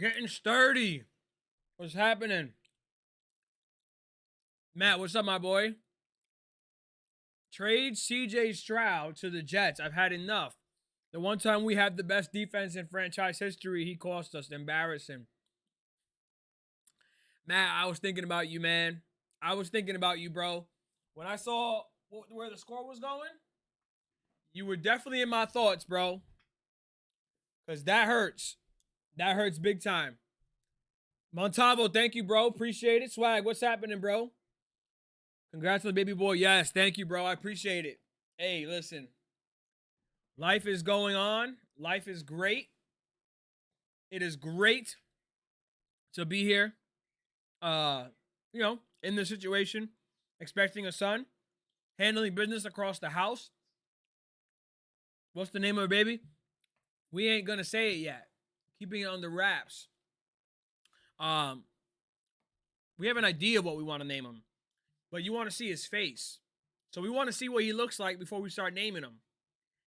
Getting sturdy. What's happening? Matt, what's up, my boy? Trade CJ Stroud to the Jets. I've had enough. The one time we had the best defense in franchise history, he cost us. Embarrassing. Matt, I was thinking about you, man. I was thinking about you, bro. When I saw where the score was going, you were definitely in my thoughts, bro. Because that hurts. That hurts big time. Montavo, thank you, bro. Appreciate it. Swag, what's happening, bro? Congrats on the baby boy. Yes, thank you, bro. I appreciate it. Hey, listen. Life is going on. Life is great. It is great to be here. In this situation, expecting a son, handling business across the house. What's the name of a baby? We ain't gonna say it yet. Keeping it under wraps. We have an idea of what we want to name him, but you want to see his face. So we want to see what he looks like before we start naming him.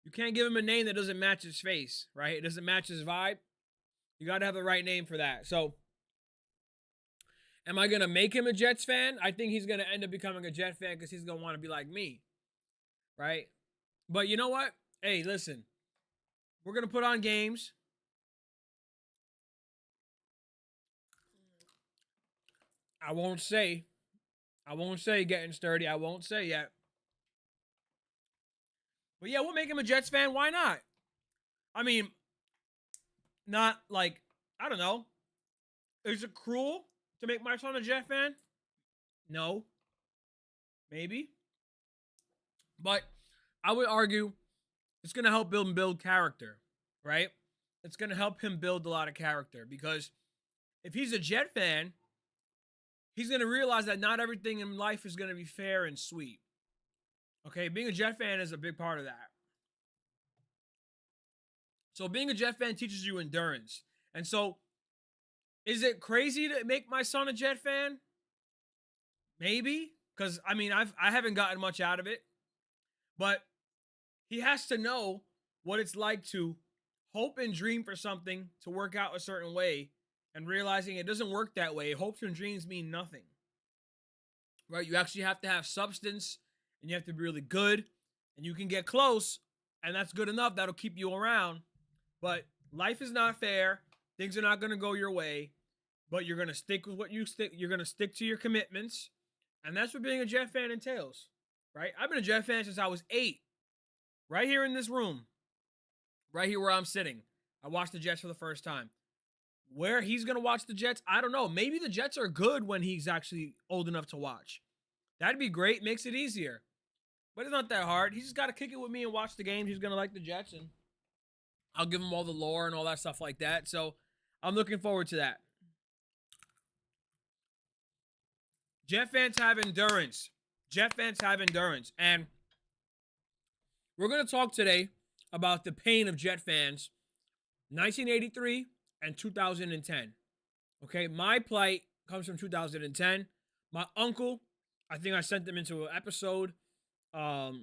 You can't give him a name that doesn't match his face, right? It doesn't match his vibe. You got to have the right name for that. So, am I going to make him a Jets fan? I think he's going to end up becoming a Jet fan because he's going to want to be like me, right? But you know what? Hey, listen. We're going to put on games. I won't say getting sturdy. I won't say yet. But yeah, we'll make him a Jets fan. Why not? I mean, not like, I don't know. Is it cruel to make my son a Jet fan? No. Maybe. But I would argue it's going to help build character, right? It's going to help him build a lot of character because if he's a Jet fan, he's going to realize that not everything in life is going to be fair and sweet. Okay, being a Jet fan is a big part of that. So being a Jet fan teaches you endurance. And so, is it crazy to make my son a Jet fan? Maybe, because I mean, I haven't gotten much out of it, but he has to know what it's like to hope and dream for something to work out a certain way, and realizing it doesn't work that way. Hopes and dreams mean nothing, right? You actually have to have substance, and you have to be really good, and you can get close, and that's good enough. That'll keep you around. But life is not fair. Things are not going to go your way, but you're going to stick with what you stick. You're going to stick to your commitments, and that's what being a Jet fan entails, right? I've been a Jet fan since I was 8, right here in this room, right here where I'm sitting. I watched the Jets for the first time. Where he's going to watch the Jets, I don't know. Maybe the Jets are good when he's actually old enough to watch. That'd be great. Makes it easier. But it's not that hard. He's just got to kick it with me and watch the games. He's going to like the Jets, and I'll give him all the lore and all that stuff like that. So I'm looking forward to that. Jet fans have endurance. Jet fans have endurance. And we're going to talk today about the pain of Jet fans, 1983 and 2010. Okay, my plight comes from 2010. My uncle, I think I sent them into an episode of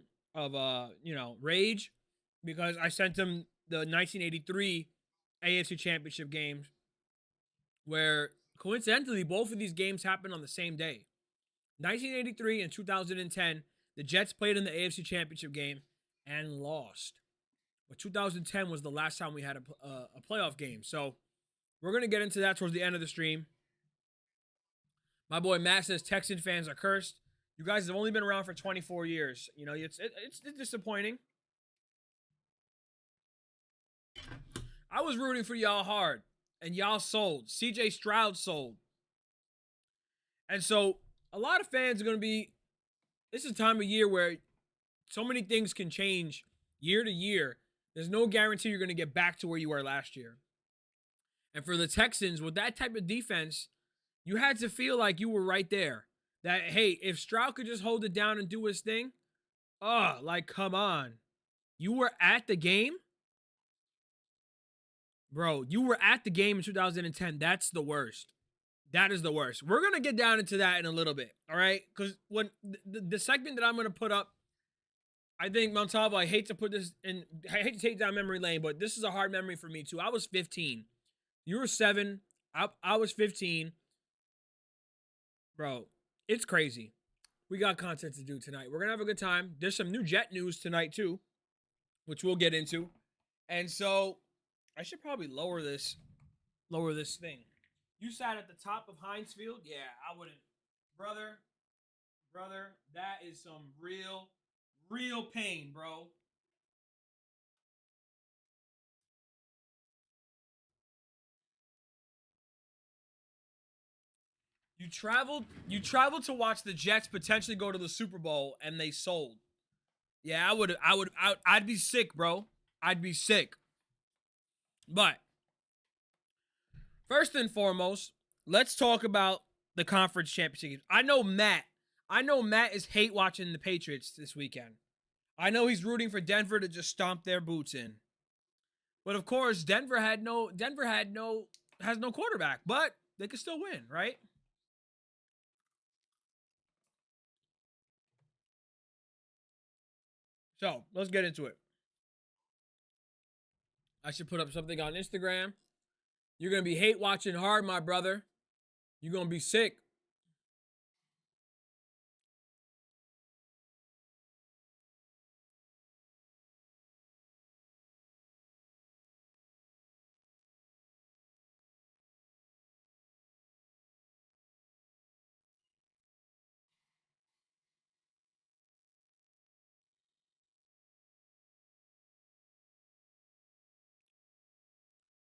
Rage, because I sent him the 1983 AFC Championship games, where coincidentally both of these games happened on the same day. 1983 and 2010, the Jets played in the AFC Championship game and lost. But 2010 was the last time we had a playoff game. So we're going to get into that towards the end of the stream. My boy Matt says Texan fans are cursed. You guys have only been around for 24 years. You know, it's disappointing. I was rooting for y'all hard, and y'all sold. CJ Stroud sold. And so a lot of fans are going to be, this is a time of year where so many things can change year to year. There's no guarantee you're going to get back to where you were last year. And for the Texans, with that type of defense, you had to feel like you were right there. That, hey, if Stroud could just hold it down and do his thing, come on. You were at the game? Bro, you were at the game in 2010. That's the worst. That is the worst. We're going to get down into that in a little bit, all right? Because when the segment that I'm going to put up, I think, Montalvo, I hate to take down memory lane, but this is a hard memory for me too. I was 15. You were 7. I was 15. Bro, it's crazy. We got content to do tonight. We're going to have a good time. There's some new Jet news tonight, too, which we'll get into. And so I should probably lower this thing. You sat at the top of Heinz Field? Yeah, I wouldn't. Brother, that is some real pain, bro. You traveled to watch the Jets potentially go to the Super Bowl and they sold. Yeah, I'd be sick, bro. I'd be sick. But first and foremost, let's talk about the conference championship. I know Matt is hate watching the Patriots this weekend. I know he's rooting for Denver to just stomp their boots in. But of course, Denver has no quarterback, but they could still win, right? So let's get into it. I should put up something on Instagram. You're gonna be hate watching hard, my brother. You're gonna be sick.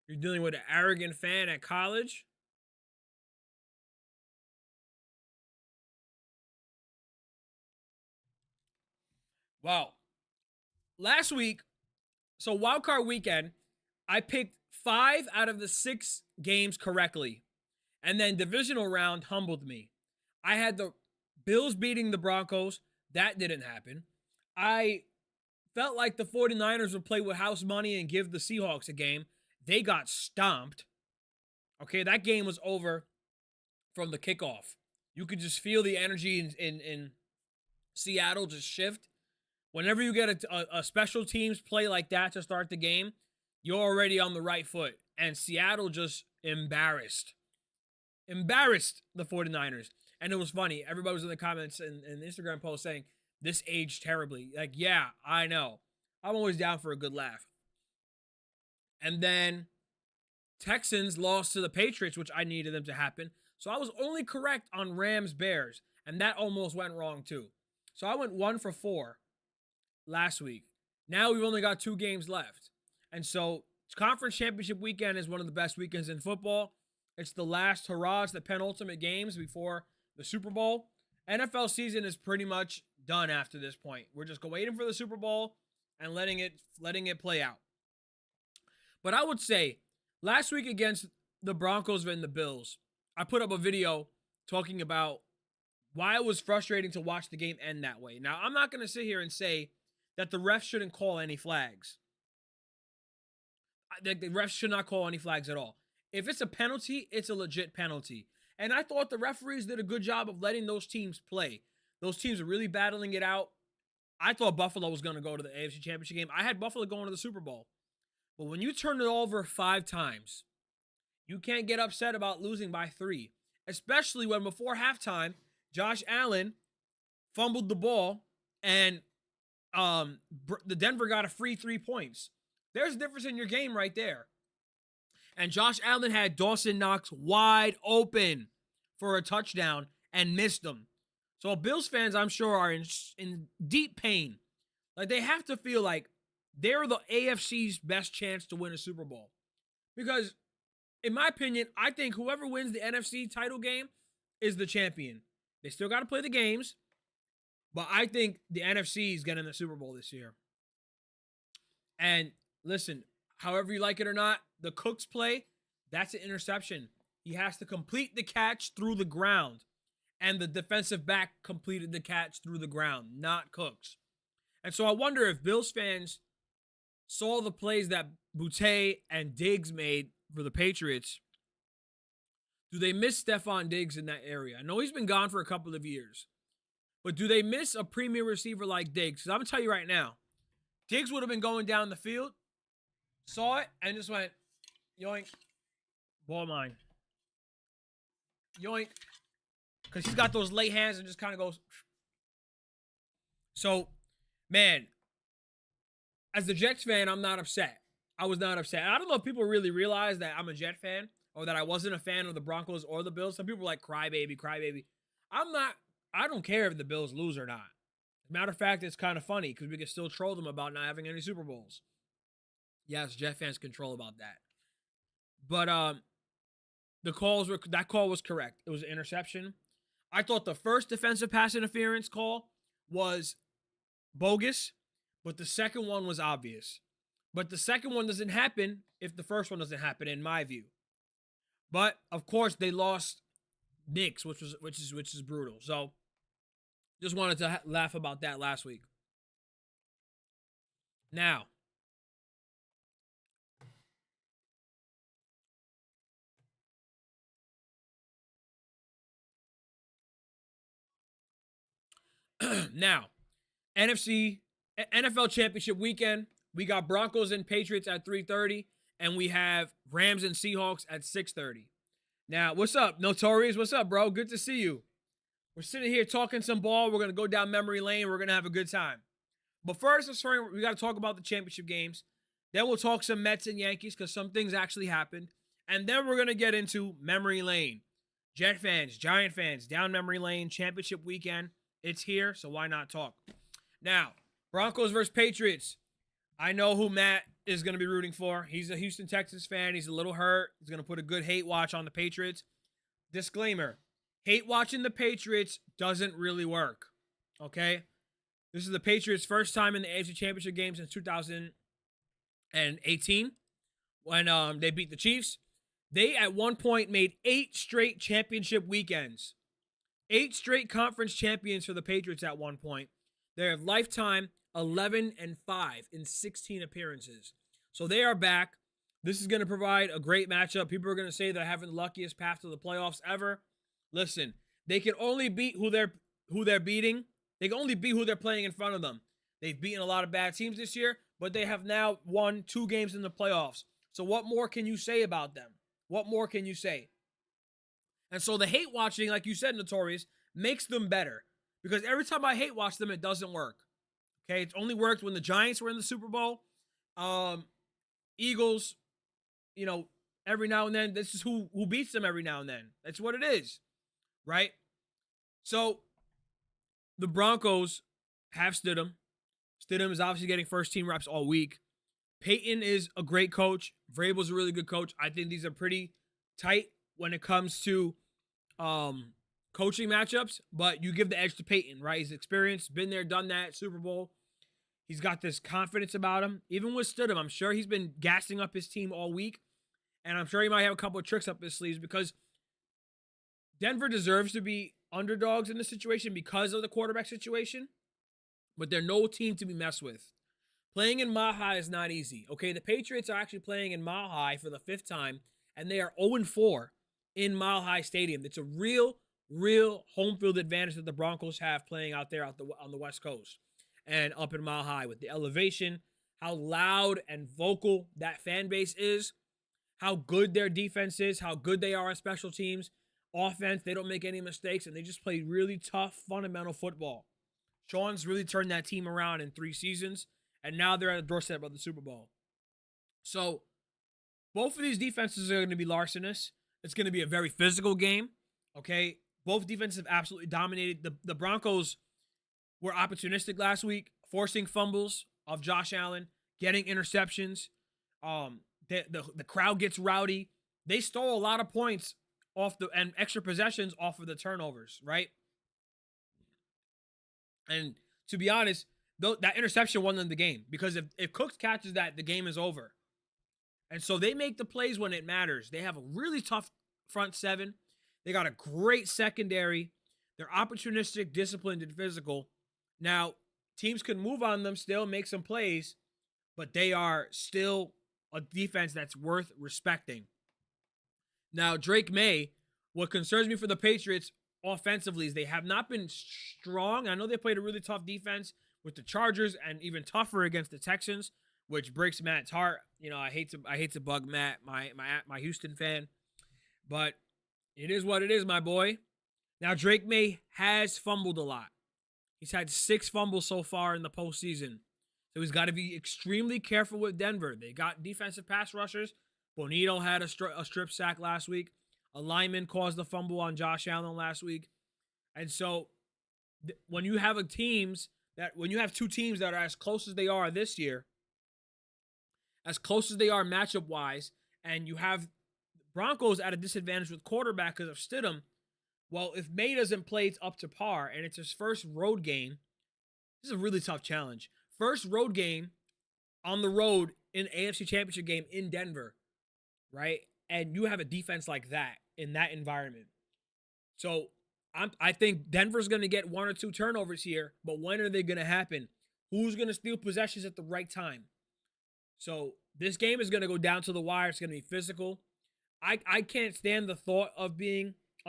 You're dealing with an arrogant fan at college. Wow. Last week, so wild card weekend, I picked 5 out of the 6 games correctly. And then divisional round humbled me. I had the Bills beating the Broncos. That didn't happen. I felt like the 49ers would play with house money and give the Seahawks a game. They got stomped. Okay, that game was over from the kickoff. You could just feel the energy in Seattle just shift. Whenever you get a special teams play like that to start the game, you're already on the right foot. And Seattle just embarrassed the 49ers. And it was funny. Everybody was in the comments and Instagram posts saying, this aged terribly. Like, yeah, I know. I'm always down for a good laugh. And then Texans lost to the Patriots, which I needed them to happen. So I was only correct on Rams Bears. And that almost went wrong too. So I went 1 for 4 last week. Now we've only got 2 games left. And so conference championship weekend is one of the best weekends in football. It's the last hurrah. It's the penultimate games before the Super Bowl. NFL season is pretty much done after this point. We're just waiting for the Super Bowl and letting it play out. But I would say last week against the Broncos and the Bills, I put up a video talking about why it was frustrating to watch the game end that way. Now, I'm not going to sit here and say that the refs shouldn't call any flags. The refs should not call any flags at all. If it's a penalty, it's a legit penalty. And I thought the referees did a good job of letting those teams play. Those teams are really battling it out. I thought Buffalo was going to go to the AFC Championship game. I had Buffalo going to the Super Bowl. But when you turn it over 5 times, you can't get upset about losing by 3. Especially when before halftime, Josh Allen fumbled the ball and the Denver got a free 3 points. There's a difference in your game right there. And Josh Allen had Dawson Knox wide open for a touchdown and missed them. So Bills fans, I'm sure, are in deep pain. Like, they have to feel like they're the AFC's best chance to win a Super Bowl. Because, in my opinion, I think whoever wins the NFC title game is the champion. They still got to play the games, but I think the NFC is getting the Super Bowl this year. And listen, however you like it or not, the Cooks play, that's an interception. He has to complete the catch through the ground. And the defensive back completed the catch through the ground, not Cooks. And so I wonder if Bills fans saw the plays that Boutte and Diggs made for the Patriots. Do they miss Stephon Diggs in that area? I know he's been gone for a couple of years. But do they miss a premier receiver like Diggs? Because I'm going to tell you right now, Diggs would have been going down the field, saw it, and just went, yoink, ball mine. yoink, because he's got those late hands and just kind of goes. So, man, as the Jets fan, I'm not upset. I was not upset. I don't know if people really realize that I'm a Jet fan or that I wasn't a fan of the Broncos or the Bills. Some people are like, crybaby, crybaby. I'm not. I don't care if the Bills lose or not. As a matter of fact, it's kind of funny because we can still troll them about not having any Super Bowls. Yes, Jet fans can troll about that. But that call was correct. It was an interception. I thought the first defensive pass interference call was bogus, but the second one was obvious. But the second one doesn't happen if the first one doesn't happen, in my view. But of course, they lost Knicks, which is brutal. So just wanted to laugh about that last week. Now, now, NFL Championship weekend. We got Broncos and Patriots at 3:30, and we have Rams and Seahawks at 6:30. Now, what's up, Notorious? What's up, bro? Good to see you. We're sitting here talking some ball. We're gonna go down memory lane. We're gonna have a good time. But first, we got to talk about the championship games. Then we'll talk some Mets and Yankees because some things actually happened. And then we're gonna get into memory lane. Jet fans, Giant fans, down memory lane. Championship weekend. It's here, so why not talk? Now, Broncos versus Patriots. I know who Matt is going to be rooting for. He's a Houston Texans fan. He's a little hurt. He's going to put a good hate watch on the Patriots. Disclaimer, hate watching the Patriots doesn't really work, okay? This is the Patriots' first time in the AFC Championship game since 2018 when they beat the Chiefs. They, at one point, made 8 straight championship weekends. 8 straight conference champions for the Patriots at one point. They have lifetime 11-5 in 16 appearances. So they are back. This is going to provide a great matchup. People are going to say they're having the luckiest path to the playoffs ever. Listen, they can only beat who they're beating. They can only beat who they're playing in front of them. They've beaten a lot of bad teams this year, but they have now won 2 games in the playoffs. So what more can you say about them? What more can you say? And so the hate watching, like you said, Notorious, makes them better. Because every time I hate watch them, it doesn't work. Okay, it's only worked when the Giants were in the Super Bowl. Eagles, every now and then. This is who beats them every now and then. That's what it is, right? So the Broncos have Stidham. Stidham is obviously getting first-team reps all week. Peyton is a great coach. Vrabel's a really good coach. I think these are pretty tight when it comes to coaching matchups, but you give the edge to Peyton, right? He's experienced, been there, done that, Super Bowl. He's got this confidence about him. Even with Stidham, I'm sure he's been gassing up his team all week, and I'm sure he might have a couple of tricks up his sleeves because Denver deserves to be underdogs in this situation because of the quarterback situation, but they're no team to be messed with. Playing in Mile High is not easy, okay? The Patriots are actually playing in Mile High for the 5th time, and they are 0-4 in Mile High Stadium. It's a real home field advantage that the Broncos have playing out there on the West Coast and up in Mile High with the elevation, how loud and vocal that fan base is, how good their defense is, how good they are on special teams. Offense, they don't make any mistakes, and they just play really tough, fundamental football. Sean's really turned that team around in 3 seasons, and now they're at the doorstep of the Super Bowl. So both of these defenses are going to be larcenous. It's going to be a very physical game, okay? Both defenses have absolutely dominated. The Broncos were opportunistic last week, forcing fumbles of Josh Allen, getting interceptions. The crowd gets rowdy. They stole a lot of points and extra possessions off of the turnovers, right? And to be honest, that interception won them the game because if Cooks catches that, the game is over. And so they make the plays when it matters. They have a really tough front 7. They got a great secondary. They're opportunistic, disciplined, and physical. Now, teams can move on them still, make some plays, but they are still a defense that's worth respecting. Now, Drake May, what concerns me for the Patriots offensively is they have not been strong. I know they played a really tough defense with the Chargers and even tougher against the Texans, which breaks Matt's heart. I hate to bug Matt, my Houston fan, but It is what it is, my boy. Now, Drake May has fumbled a lot. He's had 6 fumbles so far in the postseason. So he's got to be extremely careful with Denver. They got defensive pass rushers. Bonito had a strip sack last week. A lineman caused the fumble on Josh Allen last week. And so when you have when you have two teams that are as close as they are this year, as close as they are matchup wise, and you have Broncos at a disadvantage with quarterback because of Stidham. Well, if May doesn't play up to par and it's his first road game, this is a really tough challenge. First road game on the road in AFC Championship game in Denver, right? And you have a defense like that in that environment. So I think Denver's going to get 1 or 2 turnovers here, but when are they going to happen? Who's going to steal possessions at the right time? So this game is going to go down to the wire. It's going to be physical. I can't stand the thought of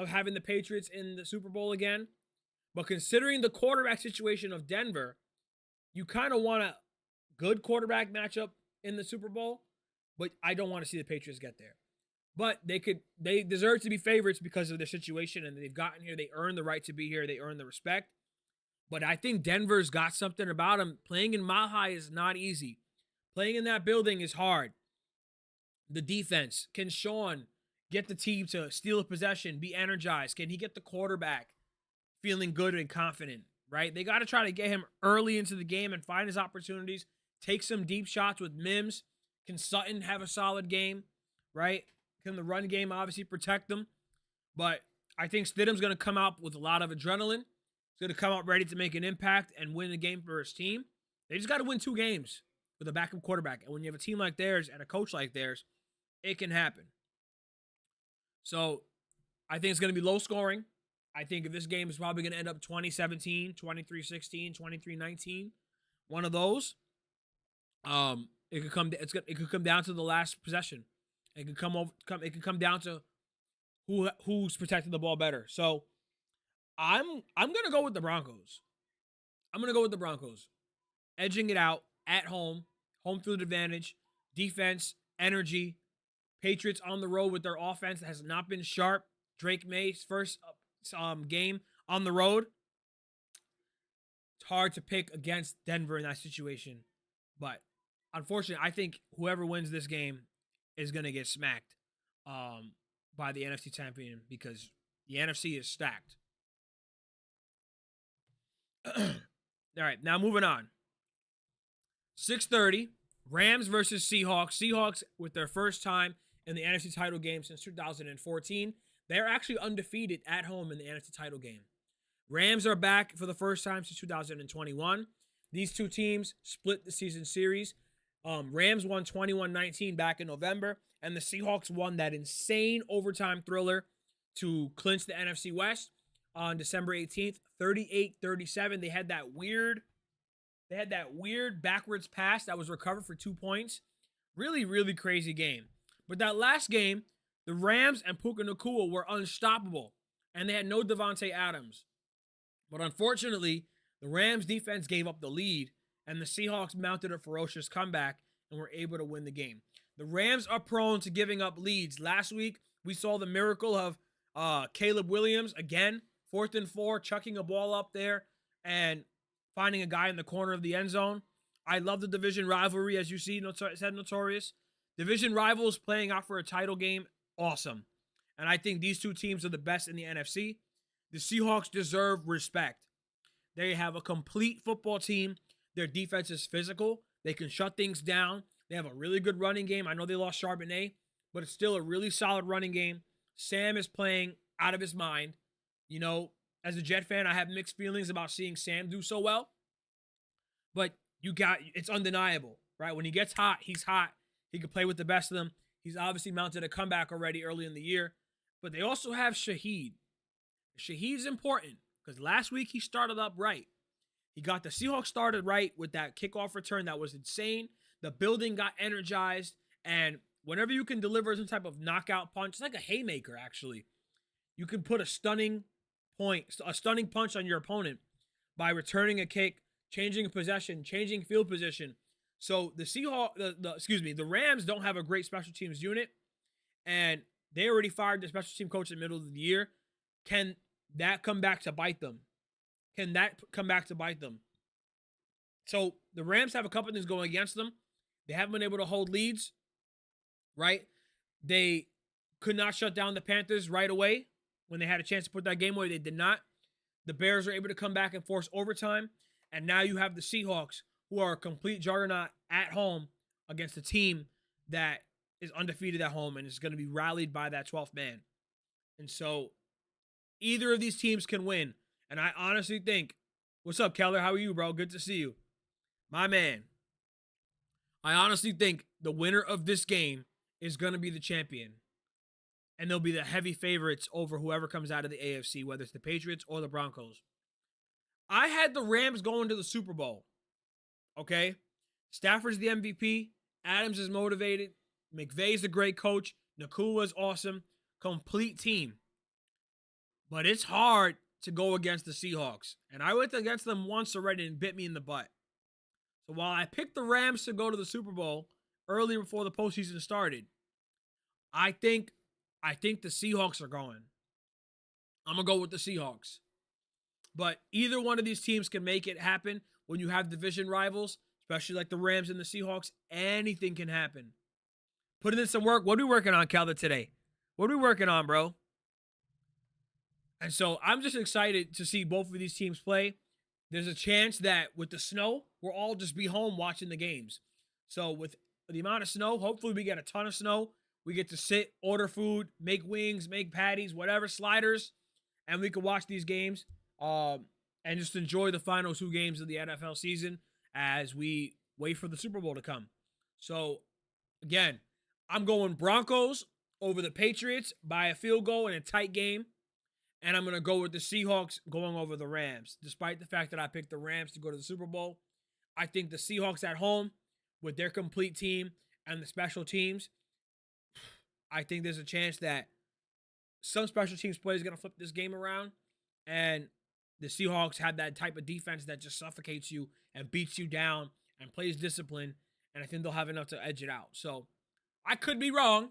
having the Patriots in the Super Bowl again. But considering the quarterback situation of Denver, you kind of want a good quarterback matchup in the Super Bowl, but I don't want to see the Patriots get there. But they deserve to be favorites because of their situation, and they've gotten here. They earned the right to be here. They earned the respect. But I think Denver's got something about them. Playing in Mile High is not easy. Playing in that building is hard. The defense, can Sean get the team to steal a possession, be energized? Can he get the quarterback feeling good and confident, right? They got to try to get him early into the game and find his opportunities, take some deep shots with Mims. Can Sutton have a solid game, right? Can the run game obviously protect them? But I think Stidham's going to come out with a lot of adrenaline. He's going to come out ready to make an impact and win the game for his team. They just got to win 2 games with a backup quarterback. And when you have a team like theirs and a coach like theirs, it can happen. So I think it's going to be low scoring. I think this game is probably going to end up 20-17, 23-16, 23-19. One of those. It could come down to the last possession. It could come down to who's protecting the ball better. So I'm gonna go with the Broncos. Edging it out at home field advantage, defense, energy. Patriots on the road with their offense that has not been sharp. Drake May's first game on the road. It's hard to pick against Denver in that situation, but unfortunately, I think whoever wins this game is going to get smacked by the NFC champion because the NFC is stacked. All right, now moving on. 6:30, Rams versus Seahawks. Seahawks with their first time in the NFC title game since 2014. They're actually undefeated at home in the NFC title game. Rams are back for the first time since 2021. These two teams split the season series. Rams won 21-19 back in November, and the Seahawks won that insane overtime thriller to clinch the NFC West on December 18th, 38-37. They had that weird backwards pass that was recovered for 2 points. Really, really crazy game. But that last game, the Rams and Puka Nacua were unstoppable, and they had no Devontae Adams. But unfortunately, the Rams defense gave up the lead, and the Seahawks mounted a ferocious comeback and were able to win the game. The Rams are prone to giving up leads. Last week, we saw the miracle of Caleb Williams, again, 4th and 4, chucking a ball up there and finding a guy in the corner of the end zone. I love the division rivalry, as you see, said Notorious. Division rivals playing out for a title game, awesome. And I think these two teams are the best in the NFC. The Seahawks deserve respect. They have a complete football team. Their defense is physical. They can shut things down. They have a really good running game. I know they lost Charbonnet, but it's still a really solid running game. Sam is playing out of his mind. You know, as a Jet fan, I have mixed feelings about seeing Sam do so well. But it's undeniable, right? When he gets hot, he's hot. He can play with the best of them. He's obviously mounted a comeback already early in the year. But they also have Shaheed. Shaheed's important because last week he started up right. He got the Seahawks started right with that kickoff return that was insane. The building got energized. And whenever you can deliver some type of knockout punch, it's like a haymaker, actually. You can put a stunning punch on your opponent by returning a kick, changing a possession, changing field position. So the Rams don't have a great special teams unit, and They already fired the special team coach in the middle of the year. Can that come back to bite them? Can that come back to bite them? So the Rams have a couple things going against them. They haven't been able to hold leads, right? They could not shut down the Panthers right away when they had a chance to put that game away. They did not. The Bears were able to come back and force overtime. And now you have the Seahawks, who are a complete juggernaut at home against a team that is undefeated at home and is going to be rallied by that 12th man. And so either of these teams can win. And I honestly think, what's up, Keller? How are you, bro? Good to see you. My man. I honestly think the winner of this game is going to be the champion. And they'll be the heavy favorites over whoever comes out of the AFC, whether it's the Patriots or the Broncos. I had the Rams going to the Super Bowl. Okay? Stafford's the MVP. Adams is motivated. McVay's a great coach. Nakula's awesome. Complete team. But it's hard to go against the Seahawks. And I went against them once already and bit me in the butt. So while I picked the Rams to go to the Super Bowl early before the postseason started, I think the Seahawks are going. I'm going to go with the Seahawks. But either one of these teams can make it happen when you have division rivals, especially like the Rams and the Seahawks. Anything can happen. Put in some work. What are we working on, Calvin, today? What are we working on, bro? And so I'm just excited to see both of these teams play. There's a chance that with the snow, we'll all just be home watching the games. So with the amount of snow, hopefully we get a ton of snow. We get to sit, order food, make wings, make patties, whatever, sliders, and we can watch these games and just enjoy the final 2 games of the NFL season as we wait for the Super Bowl to come. So, again, I'm going Broncos over the Patriots by a field goal in a tight game. And I'm going to go with the Seahawks going over the Rams. Despite the fact that I picked the Rams to go to the Super Bowl, I think the Seahawks at home with their complete team and the special teams, I think there's a chance that some special teams play is going to flip this game around. And the Seahawks have that type of defense that just suffocates you and beats you down and plays discipline. And I think they'll have enough to edge it out. So I could be wrong,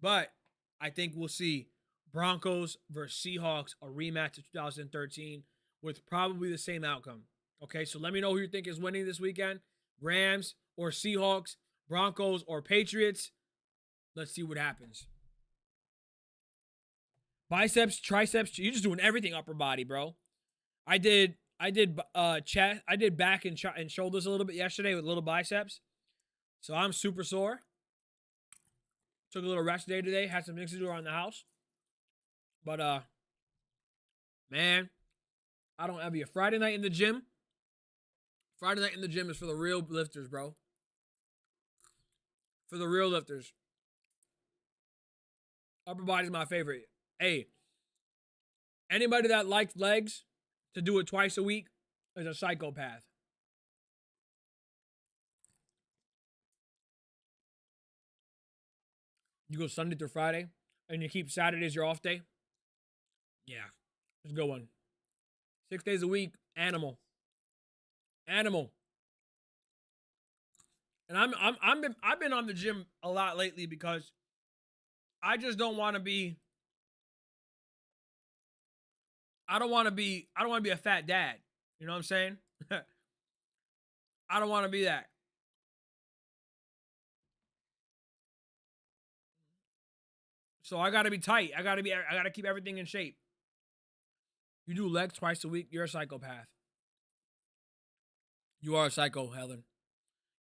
but I think we'll see Broncos versus Seahawks, a rematch of 2013 with probably the same outcome. Okay, so let me know who you think is winning this weekend. Rams or Seahawks, Broncos or Patriots. Let's see what happens. Biceps, triceps, you're just doing everything upper body, bro. I did chest, I did back and shoulders a little bit yesterday with little biceps. So I'm super sore. Took a little rest day today, had some things to do around the house. But man, I don't have you. Friday night in the gym. Friday night in the gym is for the real lifters, bro. For the real lifters. Upper body's my favorite. Hey, anybody that likes legs to do it twice a week is a psychopath. You go Sunday through Friday, and you keep Saturdays your off day. Yeah, it's a good one. 6 days a week, animal. And I've been on the gym a lot lately because I just don't want to be. I don't want to be a fat dad. You know what I'm saying? I don't want to be that. So I got to be tight. I got to keep everything in shape. You do legs twice a week, you're a psychopath. You are a psycho, Helen.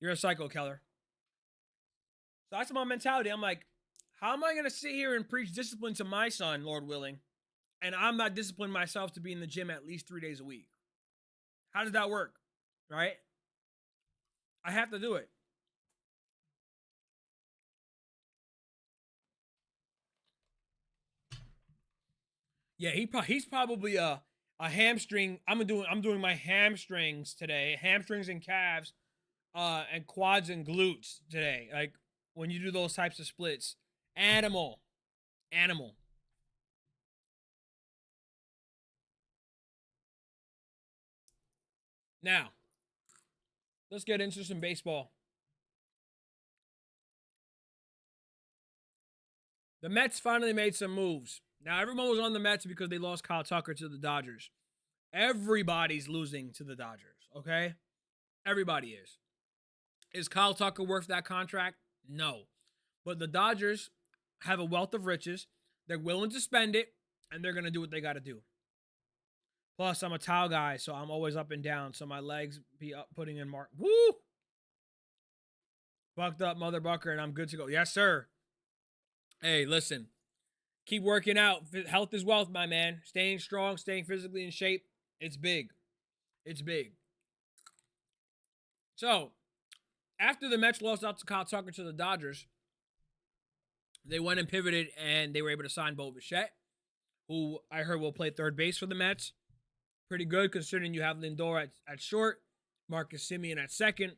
You're a psycho, Keller. So that's my mentality. I'm like, how am I going to sit here and preach discipline to my son, Lord willing, and I'm not disciplining myself to be in the gym at least 3 days a week? How does that work? Right? I have to do it. Yeah, he's probably a hamstring. I'm doing my hamstrings today, hamstrings and calves, and quads and glutes today. Like when you do those types of splits, animal. Now, let's get into some baseball. The Mets finally made some moves. Now, everyone was on the Mets because they lost Kyle Tucker to the Dodgers. Everybody's losing to the Dodgers, okay? Everybody is. Is Kyle Tucker worth that contract? No. But the Dodgers have a wealth of riches. They're willing to spend it, and they're going to do what they got to do. Plus, I'm a towel guy, so I'm always up and down, so my legs be up putting in mark. Woo! Bucked up, mother bucker, and I'm good to go. Yes, sir. Hey, listen. Keep working out. Health is wealth, my man. Staying strong, staying physically in shape. It's big. It's big. So, after the Mets lost out to Kyle Tucker to the Dodgers, they went and pivoted, and they were able to sign Bo Bichette, who I heard will play third base for the Mets. Pretty good considering you have Lindor at short, Marcus Semien at second,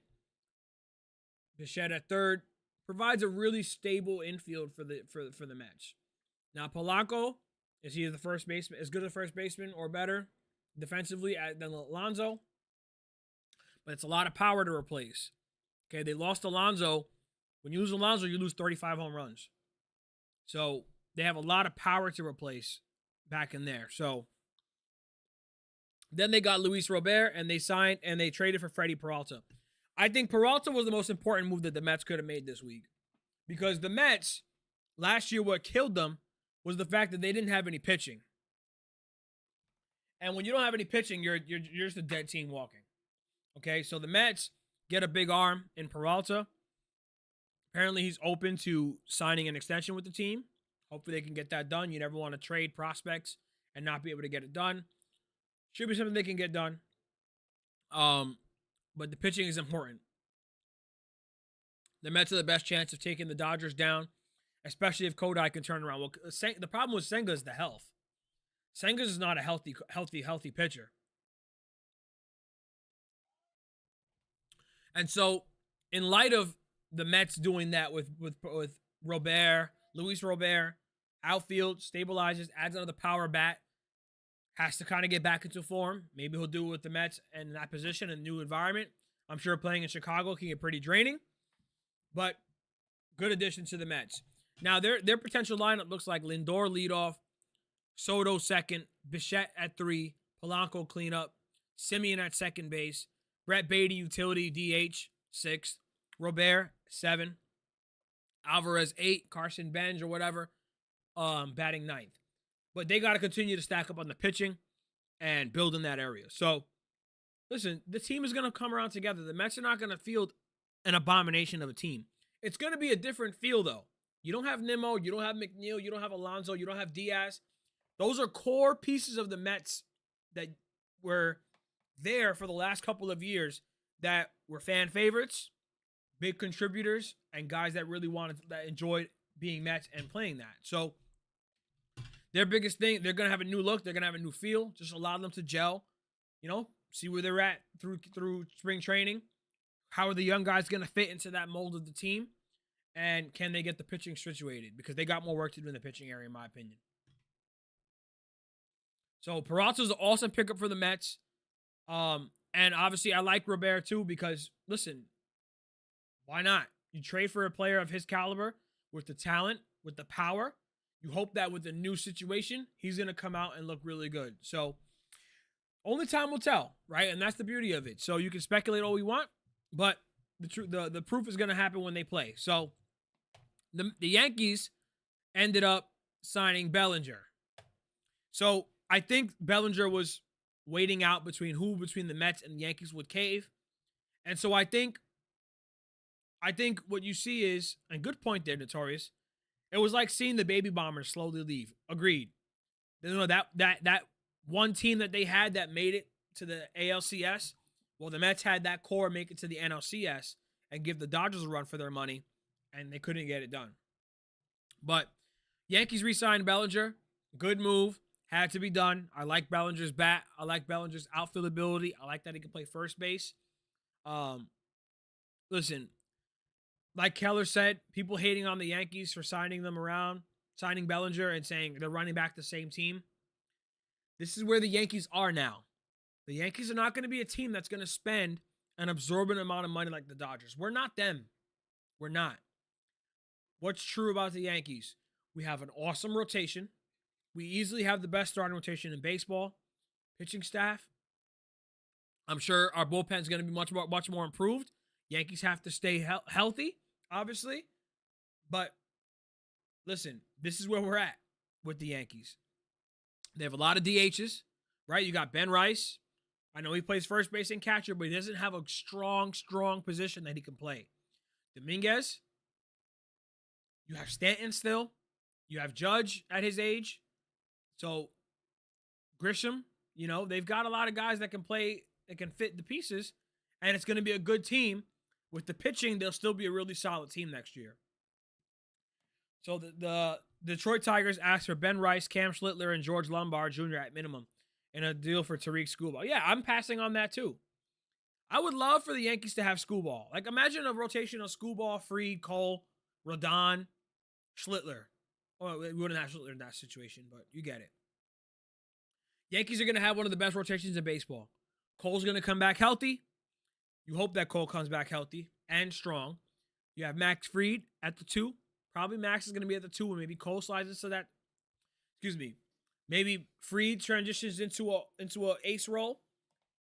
Bichette at third. Provides a really stable infield for the Mets. Now Polanco, is he the first baseman, as good a first baseman or better defensively than Alonso? But it's a lot of power to replace. Okay, they lost Alonso. When you lose Alonso, you lose 35 home runs. So they have a lot of power to replace back in there. So then they got Luis Robert, and they traded for Freddie Peralta. I think Peralta was the most important move that the Mets could have made this week. Because the Mets, last year, what killed them was the fact that they didn't have any pitching. And when you don't have any pitching, you're just a dead team walking. Okay, so the Mets get a big arm in Peralta. Apparently, he's open to signing an extension with the team. Hopefully, they can get that done. You never want to trade prospects and not be able to get it done. Should be something they can get done. But the pitching is important. The Mets have the best chance of taking the Dodgers down, especially if Kodai can turn around. Well, the problem with Senga is the health. Senga is not a healthy pitcher. And so, in light of the Mets doing that with Robert, Luis Robert, outfield, stabilizes, adds another power bat, has to kind of get back into form. Maybe he'll do it with the Mets and in that position, a new environment. I'm sure playing in Chicago can get pretty draining, but good addition to the Mets. Now, their potential lineup looks like Lindor leadoff, Soto second, Bichette at 3, Polanco cleanup, Semien at second base, Brett Beatty utility DH 6th, Robert 7, Alvarez 8, Carson Benz or whatever, batting 9th. But they got to continue to stack up on the pitching and build in that area. So, listen, the team is going to come around together. The Mets are not going to field an abomination of a team. It's going to be a different feel, though. You don't have Nimmo. You don't have McNeil. You don't have Alonso. You don't have Diaz. Those are core pieces of the Mets that were there for the last couple of years that were fan favorites, big contributors, and guys that really that enjoyed being Mets and playing that. So, their biggest thing, they're going to have a new look. They're going to have a new feel. Just allow them to gel, see where they're at through spring training. How are the young guys going to fit into that mold of the team? And can they get the pitching situated? Because they got more work to do in the pitching area, in my opinion. So Peralta's an awesome pickup for the Mets. And obviously I like Robert too because, listen, why not? You trade for a player of his caliber with the talent, with the power. You hope that with the new situation, he's going to come out and look really good. So only time will tell, right? And that's the beauty of it. So you can speculate all we want, but the proof is going to happen when they play. So the Yankees ended up signing Bellinger. So I think Bellinger was waiting out between the Mets and the Yankees would cave. And so I think what you see is, and good point there, Notorious, it was like seeing the baby bombers slowly leave. Agreed. That one team that they had that made it to the ALCS, well, the Mets had that core make it to the NLCS and give the Dodgers a run for their money, and they couldn't get it done. But Yankees re-signed Bellinger. Good move. Had to be done. I like Bellinger's bat. I like Bellinger's outfield ability. I like that he can play first base. Listen, like Keller said, people hating on the Yankees for signing Bellinger and saying they're running back the same team. This is where the Yankees are now. The Yankees are not going to be a team that's going to spend an absorbent amount of money like the Dodgers. We're not them. We're not. What's true about the Yankees? We have an awesome rotation. We easily have the best starting rotation in baseball. Pitching staff. I'm sure our bullpen is going to be much more improved. Yankees have to stay healthy, obviously. But listen, this is where we're at with the Yankees. They have a lot of DHs, right? You got Ben Rice. I know he plays first base and catcher, but he doesn't have a strong position that he can play. Dominguez. You have Stanton still. You have Judge at his age. So Grisham, they've got a lot of guys that can play, that can fit the pieces, and it's going to be a good team. With the pitching, they'll still be a really solid team next year. So the Detroit Tigers asked for Ben Rice, Cam Schlittler, and George Lombard Jr. at minimum, and a deal for Tariq Skubal. Yeah, I'm passing on that too. I would love for the Yankees to have Skubal. Like, imagine a rotation of Skubal, Fried, Cole, Rodon, Schlittler. Well, we wouldn't have Schlittler in that situation, but you get it. Yankees are going to have one of the best rotations in baseball. Cole's going to come back healthy. You hope that Cole comes back healthy and strong. You have Max Fried at the 2. Probably Max is going to be at the 2, and maybe Cole slides into that. Maybe Fried transitions into a ace role.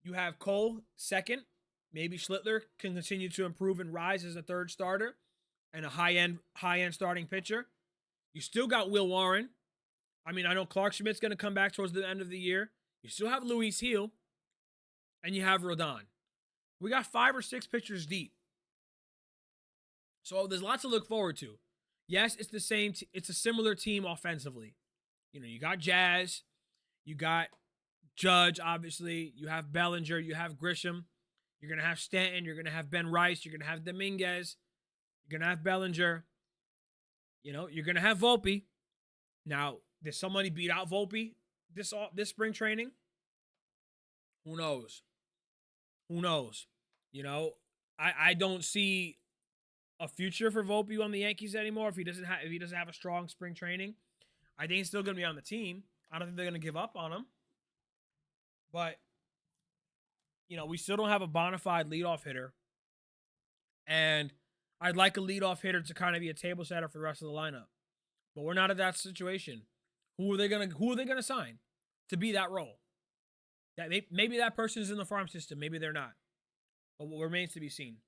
You have Cole second. Maybe Schlittler can continue to improve and rise as a third starter and a high-end starting pitcher. You still got Will Warren. I know Clark Schmidt's going to come back towards the end of the year. You still have Luis Gil, and you have Rodon. We got 5 or 6 pitchers deep. So there's lots to look forward to. Yes, it's the same. It's a similar team offensively. You got Jazz. You got Judge, obviously. You have Bellinger. You have Grisham. You're going to have Stanton. You're going to have Ben Rice. You're going to have Dominguez. You're going to have Bellinger. You're going to have Volpe. Now, did somebody beat out Volpe this spring training? Who knows? I don't see a future for Volpe on the Yankees anymore if he doesn't have a strong spring training. I think he's still going to be on the team. I don't think they're going to give up on him. But we still don't have a bona fide leadoff hitter. And I'd like a leadoff hitter to kind of be a table setter for the rest of the lineup. But we're not at that situation. Who are they gonna sign to be that role? That maybe that person is in the farm system, maybe they're not. But what remains to be seen.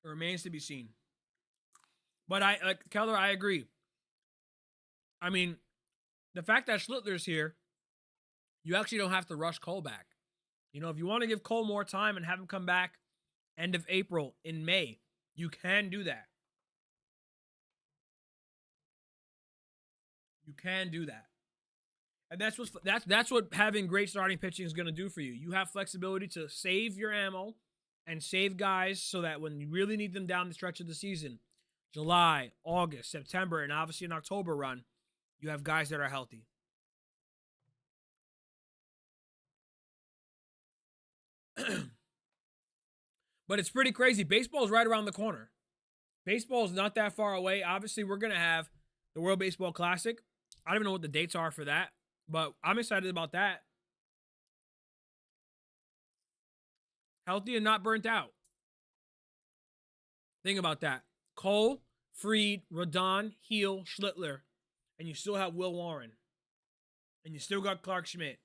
It remains to be seen. But Keller, I agree. The fact that Schlittler's here, you actually don't have to rush Cole back. If you want to give Cole more time and have him come back end of April, in May, you can do that. You can do that. And that's what having great starting pitching is going to do for you. You have flexibility to save your ammo and save guys so that when you really need them down the stretch of the season, July, August, September, and obviously an October run, you have guys that are healthy. But it's pretty crazy. Baseball is right around the corner. Baseball is not that far away. Obviously, we're going to have the World Baseball Classic. I don't even know what the dates are for that, but I'm excited about that. Healthy and not burnt out. Think about that. Cole, Fried, Rodon, Gil, Schlittler, and you still have Will Warren. And you still got Clark Schmidt.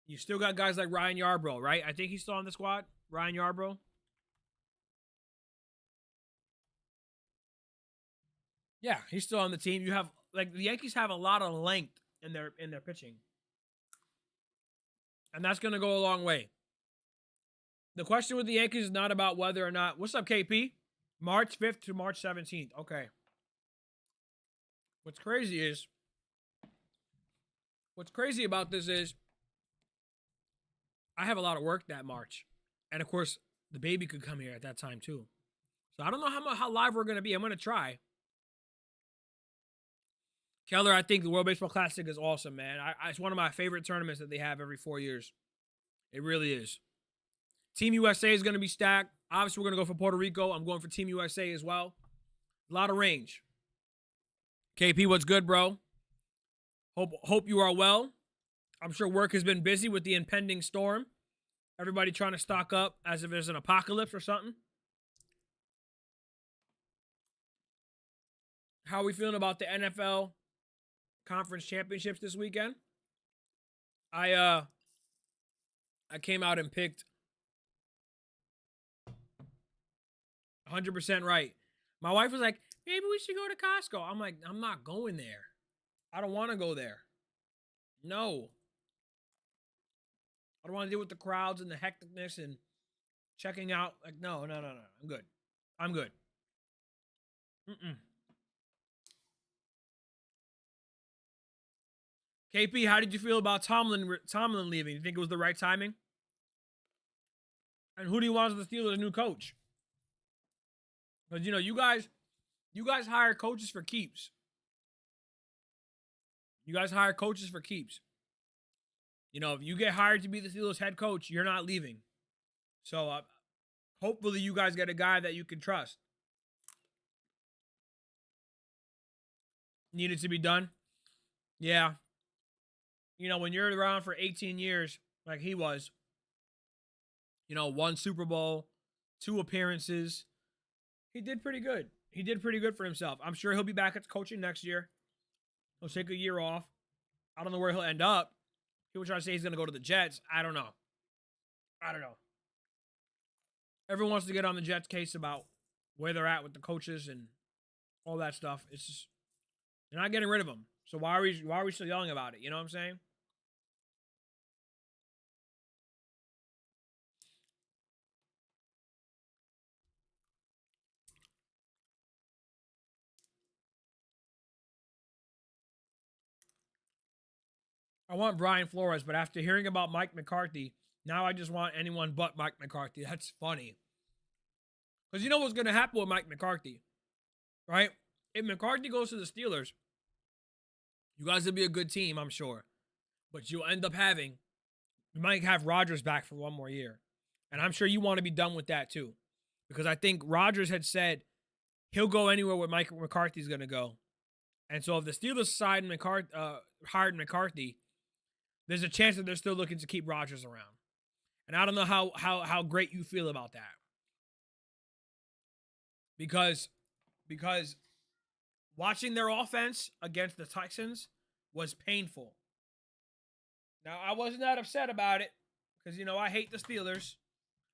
You still got guys like Ryan Yarbrough, right? I think he's still on the squad. Ryan Yarbrough. Yeah, he's still on the team. You have the Yankees have a lot of length in their pitching. And that's going to go a long way. The question with the Yankees is not about whether or not. What's up, KP? March 5th to March 17th. Okay. What's crazy about this is I have a lot of work that March. And of course, the baby could come here at that time too. So I don't know how live we're going to be. I'm going to try. Keller, I think the World Baseball Classic is awesome, man. It's one of my favorite tournaments that they have every 4 years. It really is. Team USA is going to be stacked. Obviously, we're going to go for Puerto Rico. I'm going for Team USA as well. A lot of range. KP, what's good, bro? Hope you are well. I'm sure work has been busy with the impending storm. Everybody trying to stock up as if there's an apocalypse or something. How are we feeling about the NFL conference championships this weekend? I uh I came out and picked 100% right. My wife was like, maybe we should go to Costco. I'm like, I'm not going there. I don't want to go there. No. I don't want to deal with the crowds and the hecticness and checking out. Like, no, no, no, no. I'm good. I'm good. Mm-mm. KP, how did you feel about Tomlin leaving? You think it was the right timing? And who do you want as the Steelers' new coach? Because you guys hire coaches for keeps. You guys hire coaches for keeps. If you get hired to be the Steelers head coach, you're not leaving. So hopefully you guys get a guy that you can trust. Needed to be done. Yeah. When you're around for 18 years, like he was, one Super Bowl, 2 appearances, he did pretty good. He did pretty good for himself. I'm sure he'll be back at coaching next year. He'll take a year off. I don't know where he'll end up. People try to say he's going to go to the Jets. I don't know. Everyone wants to get on the Jets case about where they're at with the coaches and all that stuff. It's just, they're not getting rid of them. So why are we still yelling about it? You know what I'm saying? I want Brian Flores, but after hearing about Mike McCarthy, now I just want anyone but Mike McCarthy. That's funny. Because you know what's going to happen with Mike McCarthy, right? If McCarthy goes to the Steelers, you guys will be a good team, I'm sure. But you'll end up you might have Rodgers back for one more year. And I'm sure you want to be done with that too. Because I think Rodgers had said he'll go anywhere where Mike McCarthy's going to go. And so if the Steelers hired McCarthy, there's a chance that they're still looking to keep Rodgers around. And I don't know how great you feel about that. Because watching their offense against the Texans was painful. Now, I wasn't that upset about it because, I hate the Steelers.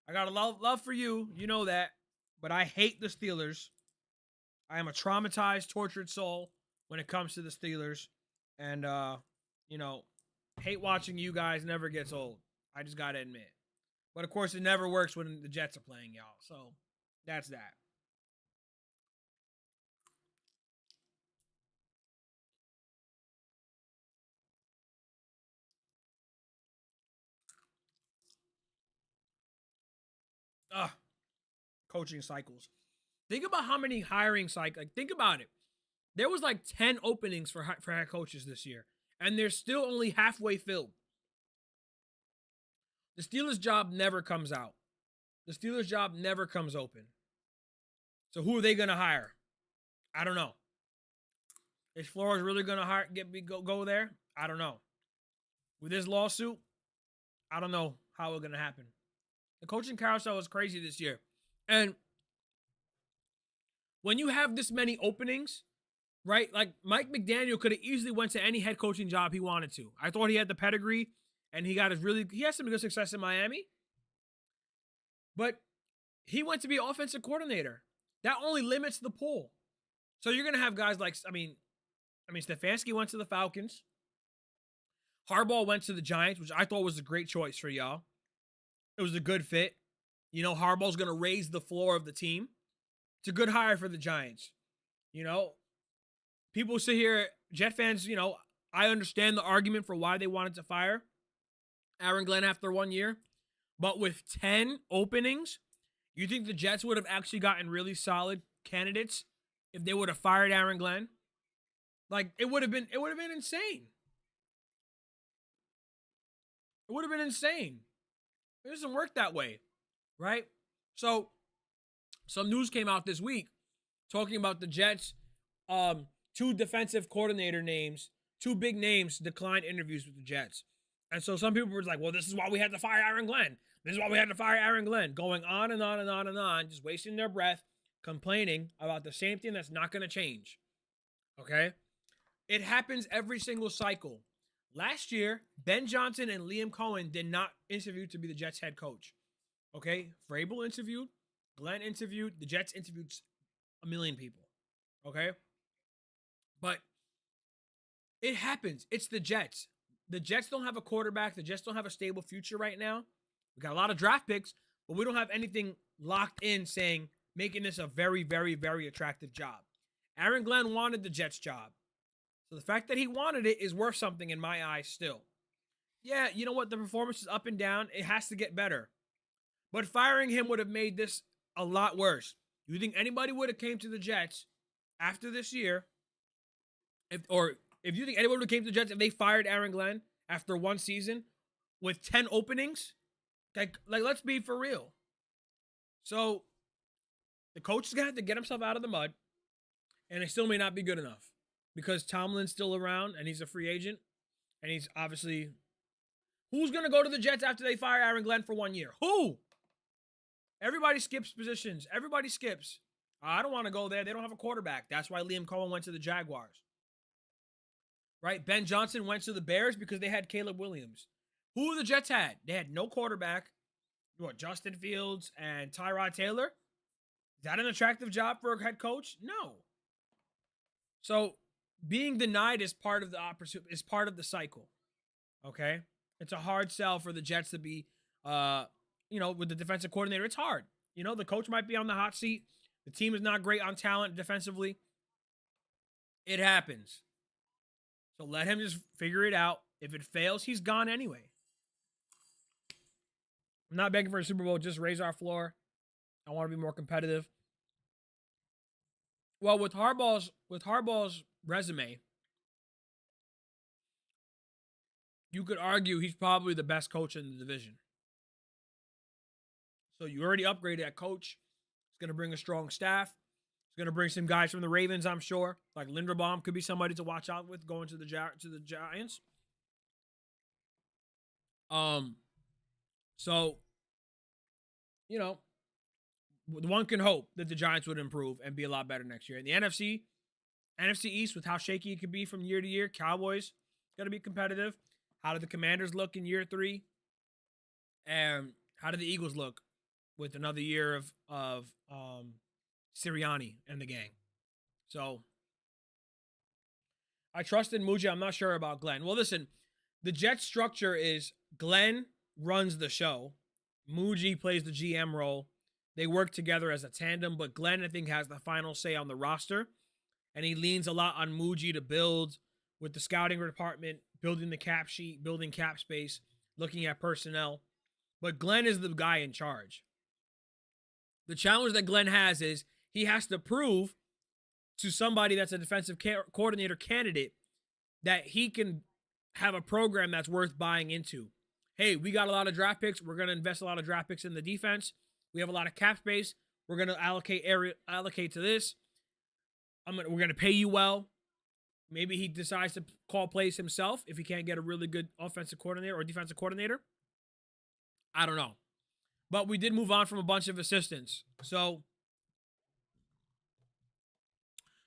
I got a love for you. You know that. But I hate the Steelers. I am a traumatized, tortured soul when it comes to the Steelers. And, hate watching you guys never gets old. I just got to admit. But, of course, it never works when the Jets are playing y'all. So, that's that. Ugh. Coaching cycles. Think about how many hiring cycles. Think about it. There was like 10 openings for head coaches this year, and they're still only halfway filled. The Steelers' job never comes out. The Steelers' job never comes open. So who are they going to hire? I don't know. Is Flores really going to go there? I don't know. With this lawsuit, I don't know how it's going to happen. The coaching carousel was crazy this year. And when you have this many openings, right? Like Mike McDaniel could have easily went to any head coaching job he wanted to. I thought he had the pedigree and he had some good success in Miami. But he went to be offensive coordinator. That only limits the pool. So you're going to have guys like, Stefanski went to the Falcons. Harbaugh went to the Giants, which I thought was a great choice for y'all. It was a good fit. Harbaugh's going to raise the floor of the team. It's a good hire for the Giants. People sit here, Jet fans, I understand the argument for why they wanted to fire Aaron Glenn after 1 year. But with 10 openings, you think the Jets would have actually gotten really solid candidates if they would have fired Aaron Glenn? Like, it would have been insane. It would have been insane. It doesn't work that way, right? So, some news came out this week talking about the Jets. 2 defensive coordinator names, 2 big names declined interviews with the Jets. And so some people were like, well, this is why we had to fire Aaron Glenn. This is why we had to fire Aaron Glenn. Going on and on and on and on, just wasting their breath, complaining about the same thing that's not going to change. Okay? It happens every single cycle. Last year, Ben Johnson and Liam Cohen did not interview to be the Jets head coach. Okay? Vrabel interviewed, Glenn interviewed, the Jets interviewed a million people. Okay? But it happens. It's the Jets. The Jets don't have a quarterback. The Jets don't have a stable future right now. We got a lot of draft picks, but we don't have anything locked in saying making this a very, very, very attractive job. Aaron Glenn wanted the Jets job. So the fact that he wanted it is worth something in my eyes still. Yeah, you know what? The performance is up and down. It has to get better. But firing him would have made this a lot worse. You think anybody would have came to the Jets after this year, if you think anyone would have came to the Jets if they fired Aaron Glenn after one season with 10 openings? Like let's be for real. So the coach is going to have to get himself out of the mud, and it still may not be good enough because Tomlin's still around, and he's a free agent, and he's obviously... Who's going to go to the Jets after they fire Aaron Glenn for 1 year? Who? Everybody skips positions. Everybody skips. I don't want to go there. They don't have a quarterback. That's why Liam Cohen went to the Jaguars. Right? Ben Johnson went to the Bears because they had Caleb Williams. Who the Jets had? They had no quarterback. What, Justin Fields and Tyrod Taylor? Is that an attractive job for a head coach? No. So being denied is part of the cycle. Okay? It's a hard sell for the Jets to be, with the defensive coordinator. It's hard. The coach might be on the hot seat. The team is not great on talent defensively. It happens. So let him just figure it out. If it fails, he's gone anyway. I'm not begging for a Super Bowl. Just raise our floor. I want to be more competitive. Well, with Harbaugh's resume, you could argue he's probably the best coach in the division. So you already upgraded that coach. He's going to bring a strong staff. He's going to bring some guys from the Ravens, I'm sure. Like Linderbaum could be somebody to watch out with going to the Giants. So, one can hope that the Giants would improve and be a lot better next year. In the NFC East, with how shaky it could be from year to year, Cowboys going to be competitive. How did the Commanders look in year 3? And how did the Eagles look with another year of Sirianni and the gang? So I trust in Muji. I'm not sure about Glenn. Well, listen, the Jets structure is Glenn runs the show. Muji plays the GM role. They work together as a tandem, but Glenn, I think, has the final say on the roster. And he leans a lot on Muji to build with the scouting department, building the cap sheet, building cap space, looking at personnel. But Glenn is the guy in charge. The challenge that Glenn has is he has to prove to somebody that's a defensive coordinator candidate that he can have a program that's worth buying into. Hey, we got a lot of draft picks. We're going to invest a lot of draft picks in the defense. We have a lot of cap space. We're going to allocate to this. We're going to pay you well. Maybe he decides to call plays himself if he can't get a really good offensive coordinator or defensive coordinator. I don't know. But we did move on from a bunch of assistants. So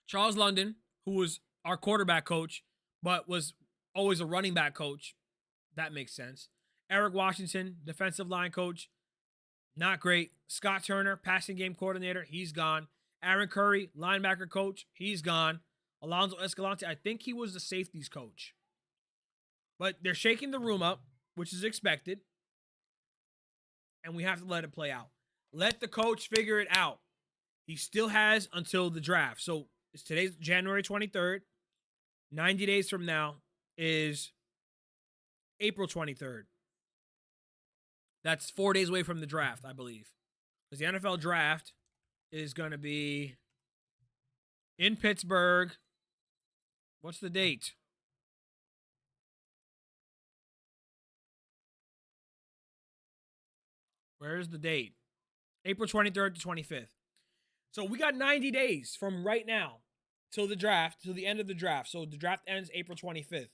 Charles London, who was our quarterback coach, but was always a running back coach. That makes sense. Eric Washington, defensive line coach. Not great. Scott Turner, passing game coordinator. He's gone. Aaron Curry, linebacker coach. He's gone. Alonzo Escalante, I think he was the safeties coach. But they're shaking the room up, which is expected. And we have to let it play out. Let the coach figure it out. He still has until the draft. So today's January 23rd. 90 days from now is April 23rd. That's 4 days away from the draft, I believe. Because the NFL draft is going to be in Pittsburgh. What's the date? Where's the date? April 23rd to 25th. So we got 90 days from right now till the draft, till the end of the draft. So the draft ends April 25th.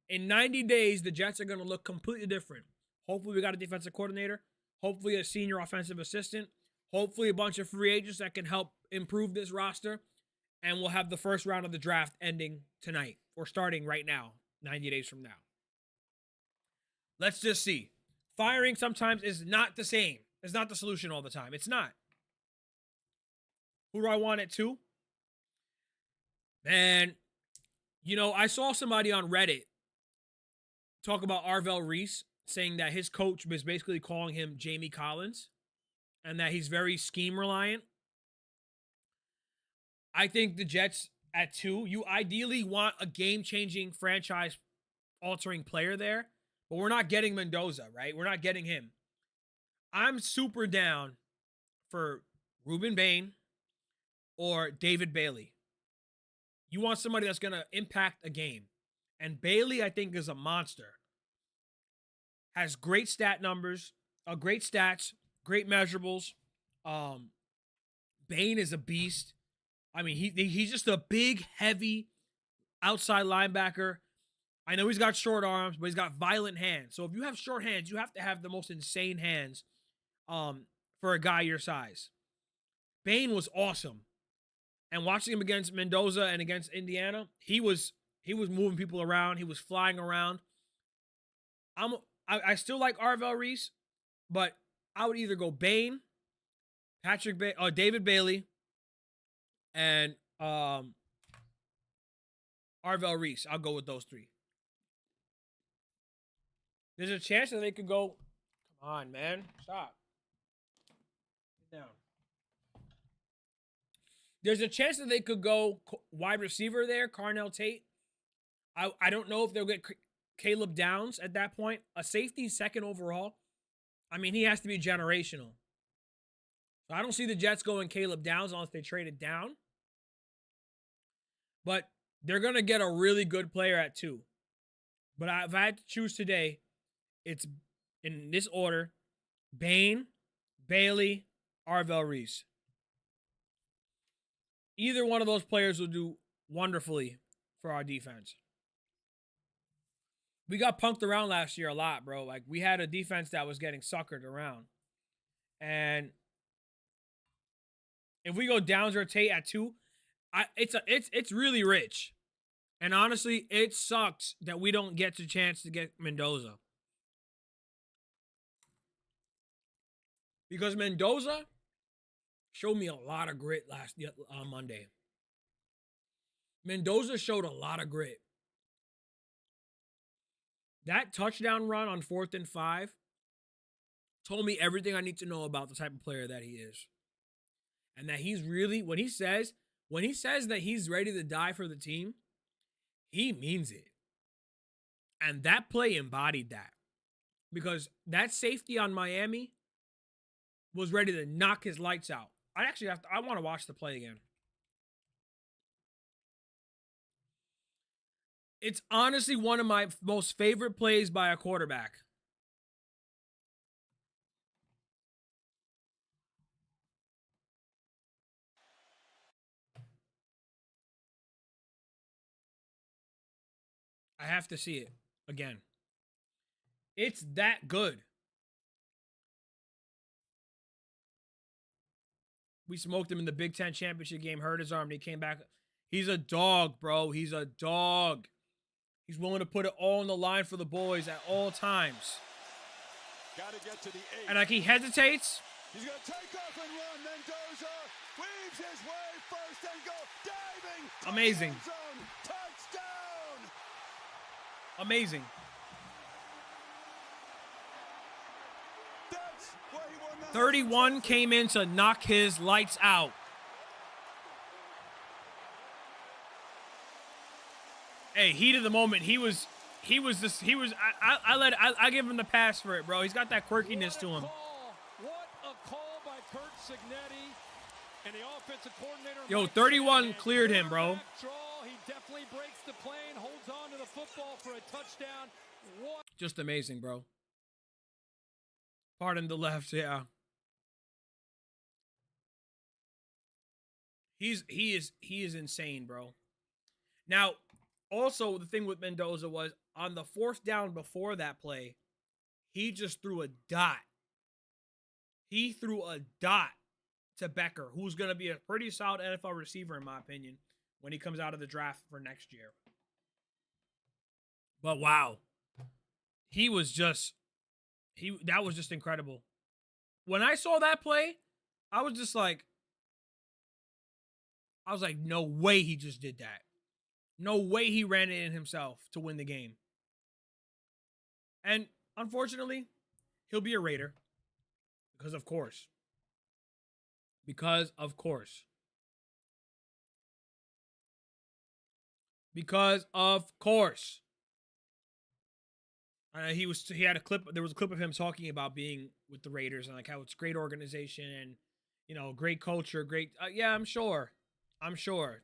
In 90 days, the Jets are going to look completely different. Hopefully we got a defensive coordinator. Hopefully a senior offensive assistant. Hopefully a bunch of free agents that can help improve this roster. And we'll have the first round of the draft ending tonight or starting right now, 90 days from now. Let's just see. Firing sometimes is not the same. It's not the solution all the time. It's not. Who do I want it to? Man, you know, I saw somebody on Reddit talk about Arvell Reese, saying that his coach was basically calling him Jamie Collins and that he's very scheme reliant. I think the Jets at 2, you ideally want a game-changing, franchise-altering player there, but we're not getting Mendoza, right? We're not getting him. I'm super down for Ruben Bain or David Bailey. You want somebody that's going to impact a game. And Bailey, I think, is a monster. Has great stat numbers, great stats, great measurables. Bain is a beast. I mean, he's just a big, heavy outside linebacker. I know he's got short arms, but he's got violent hands. So if you have short hands, you have to have the most insane hands for a guy your size. Bain was awesome. And watching him against Mendoza and against Indiana, he was moving people around. He was flying around. I still like Arvell Reese, but I would either go Bain, David Bailey, and Arvell Reese. I'll go with those 3. There's a chance that they could go. Come on, man. Stop. Get down. There's a chance that they could go wide receiver there, Carnell Tate. I don't know if they'll get Caleb Downs at that point. A safety, 2nd overall. I mean, he has to be generational. So I don't see the Jets going Caleb Downs unless they trade it down. But they're going to get a really good player at 2. But if I had to choose today, it's in this order: Bain, Bailey, Arvell Reese. Either one of those players will do wonderfully for our defense. We got punked around last year a lot, bro. Like, we had a defense that was getting suckered around. And if we go Downs or Tate at 2, it's really rich. And honestly, it sucks that we don't get the chance to get Mendoza. Because Mendoza showed me a lot of grit on Monday. Mendoza showed a lot of grit. That touchdown run on 4th and 5 told me everything I need to know about the type of player that he is. And that he's really, when he says that he's ready to die for the team, he means it. And that play embodied that. Because that safety on Miami was ready to knock his lights out. I want to watch the play again. It's honestly one of my most favorite plays by a quarterback. I have to see it again. It's that good. We smoked him in the Big Ten championship game, hurt his arm, and he came back. He's a dog, bro. He's a dog. He's willing to put it all on the line for the boys at all times. Gotta get to the 8. And like, he hesitates. He's gonna take off and run. Mendoza weaves his way first and go diving. Amazing. Touchdown. Amazing. That's where he won that 31 came in to knock his lights out. Hey, heat of the moment. I give him the pass for it, bro. He's got that quirkiness to him. What a call by Kurt Signetti. And the offensive coordinator. Yo, 31 cleared him, bro. He definitely breaks the plane, holds on to the football for a touchdown. What? Just amazing, bro. Pardon the left, yeah. He is insane, bro. Now, also the thing with Mendoza was on the 4th down before that play, he just threw a dot. He threw a dot to Becker, who's going to be a pretty solid NFL receiver in my opinion. when he comes out of the draft for next year. But wow, that was just incredible. When I saw that play, I was like, no way he just did that. No way he ran it in himself to win the game. And unfortunately, he'll be a Raider. Because of course. Because of course. Because of course. He had a clip. There was a clip of him talking about being with the Raiders and like how it's a great organization and, you know, great culture, great. Yeah, I'm sure.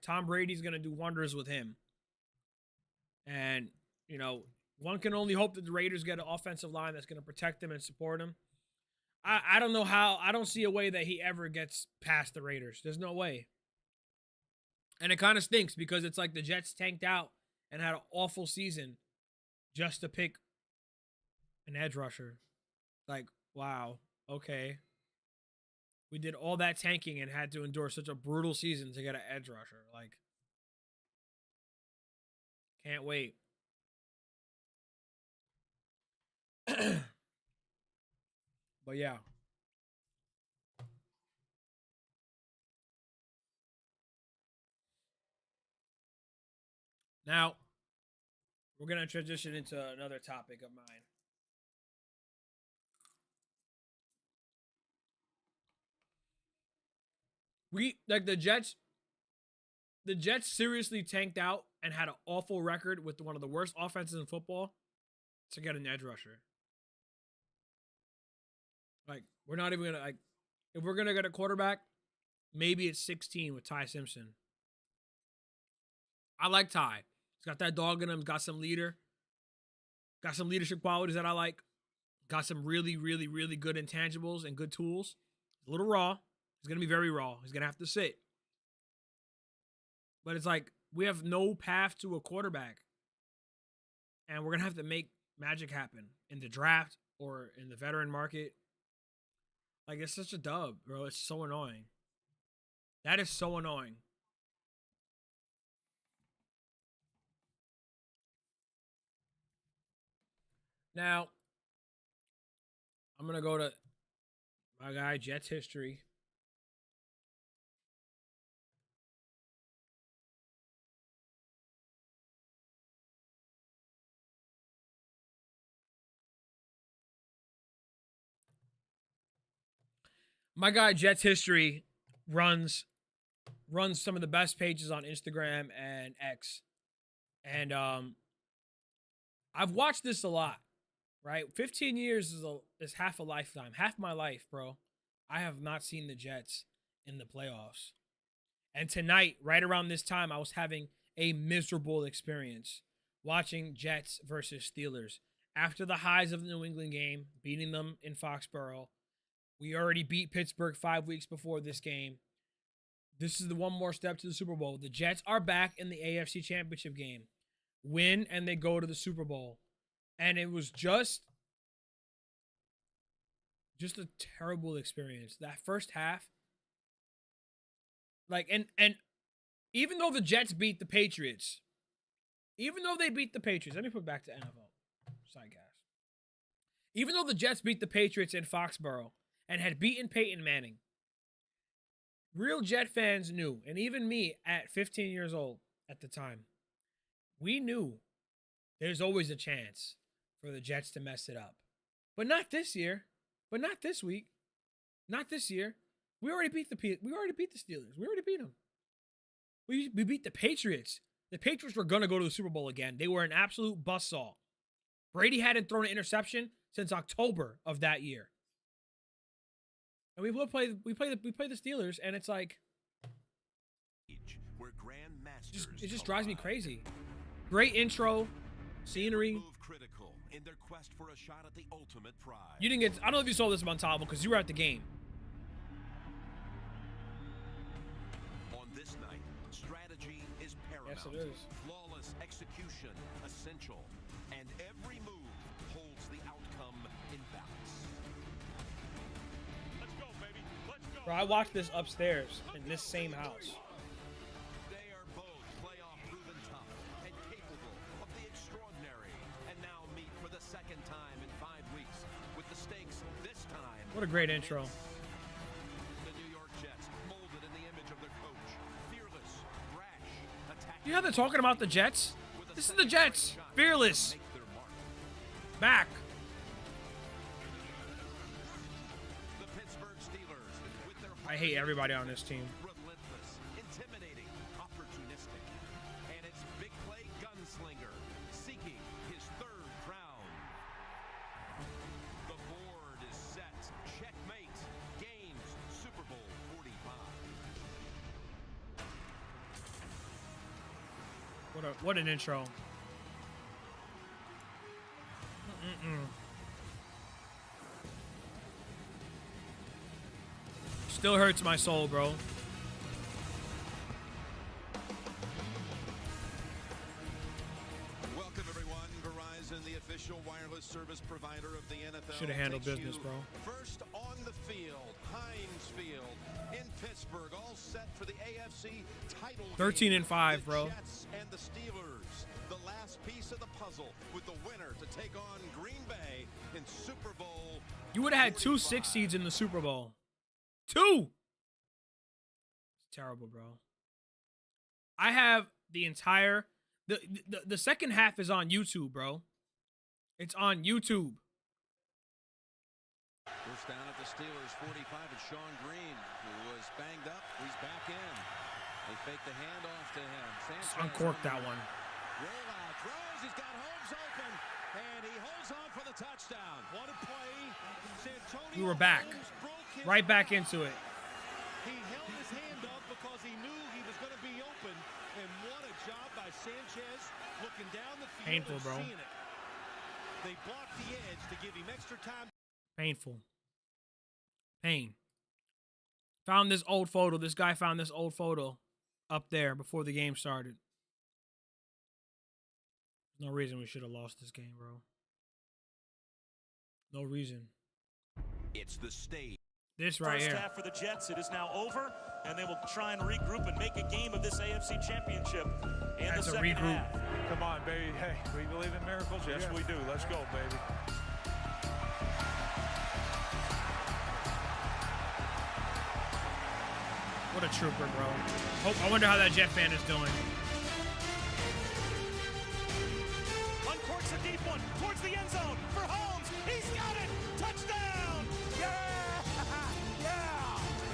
Tom Brady's gonna do wonders with him. And, you know, one can only hope that the Raiders get an offensive line that's gonna protect him and support him. I don't know how. I don't see a way that he ever gets past the Raiders. There's no way. And it kind of stinks because it's like the Jets tanked out and had an awful season just to pick an edge rusher. Like, wow, okay. We did all that tanking and had to endure such a brutal season to get an edge rusher. Like, can't wait. But yeah. Now, we're going to transition into another topic of mine. The Jets seriously tanked out and had an awful record with one of the worst offenses in football to get an edge rusher. Like, we're not even going to, like, if we're going to get a quarterback, maybe it's 16 with Ty Simpson. I like Ty. He's got that dog in him. He's got some leadership qualities that I like. Got some really, really, really good intangibles and good tools. A little raw. He's going to be very raw. He's going to have to sit. But it's like, we have no path to a quarterback. And we're going to have to make magic happen in the draft or in the veteran market. Like, it's such a dub, bro. It's so annoying. That is so annoying. Now, I'm going to go to my guy, Jets history. My guy, Jets history, runs some of the best pages on Instagram and X. And I've watched this a lot, right? 15 years is half a lifetime, half my life, bro. I have not seen the Jets in the playoffs. And tonight, right around this time, I was having a miserable experience watching Jets versus Steelers. After the highs of the New England game, beating them in Foxborough, we already beat Pittsburgh 5 weeks before this game. This is the one more step to the Super Bowl. The Jets are back in the AFC Championship game. Win, and they go to the Super Bowl. And it was just a terrible experience. That first half, like, and even though the Jets beat the Patriots, let me put back to NFL. Sidecast. Even though the Jets beat the Patriots in Foxborough and had beaten Peyton Manning, real Jet fans knew, and even me at 15 years old at the time, we knew there's always a chance for the Jets to mess it up. But not this year. But not this week. Not this year. We already beat the Steelers. We already beat them. We beat the Patriots. The Patriots were going to go to the Super Bowl again. They were an absolute buzzsaw. Brady hadn't thrown an interception since October of that year. And we play the Steelers, and it's like, it just drives me crazy. Great intro, scenery. You didn't get. I don't know if you saw this, Montalvo, because you were at the game. On this night, strategy is paramount. Yes, it is. Flawless execution essential, and every move holds the outcome in balance. Let's go, baby. Let's go. Bro, I watched this upstairs in this same house. They are both What a great intro. The New York Jets, molded in the image of their coach. Fearless, brash, attacking. You know how they're talking about the Jets? This is the Jets. Fearless. Make their mark. Back. The Pittsburgh Steelers, with their I hate everybody on this team. relentless, intimidating, opportunistic, and it's big play gunslinger seeking his third crown. The board is set. Checkmate. Games Super Bowl 45. What an intro. Still hurts my soul, bro. Welcome, everyone. Verizon, the official wireless service provider of the NFL. Shoulda handled takes business, you bro. First on the field, Heinz Field in Pittsburgh, all set for the AFC title. 13 game. and 5, The bro. Jets and the Steelers, the last piece of the puzzle, with the winner to take on Green Bay in Super Bowl. You would have had 2 45. 6 seeds in the Super Bowl. 2. It's terrible, bro. I have the entire the second half is on YouTube, bro. It's on YouTube. First down at the Steelers 45 is Sean Green, who was banged up. He's back in. They fake the handoff to him. Sanchez Uncork on that the one. roll out, throws. He's got Holmes open, and he holds on for the touchdown. What a play! Santonio We were back. Holmes broke his Right back back. into it. He held his hand up because he knew he was going to be open, and what a job by Sanchez looking down the field Painful, and bro. seeing it. They blocked the edge to give him extra time. Painful. Pain. Found this old photo. This guy found this old photo up there before the game started. No reason we should have lost this game, bro. No reason. It's the stage. This right First here. half for the Jets. It is now over, and they will try and regroup and make a game of this AFC Championship in That's a the second regroup. half. Come on, baby. Hey, we believe in miracles? Yes, we do. Let's go, baby. What a trooper, bro. I wonder how that Jet fan is doing. Uncorks a deep one towards the end zone for Holmes. He's got it. Touchdown. Yeah!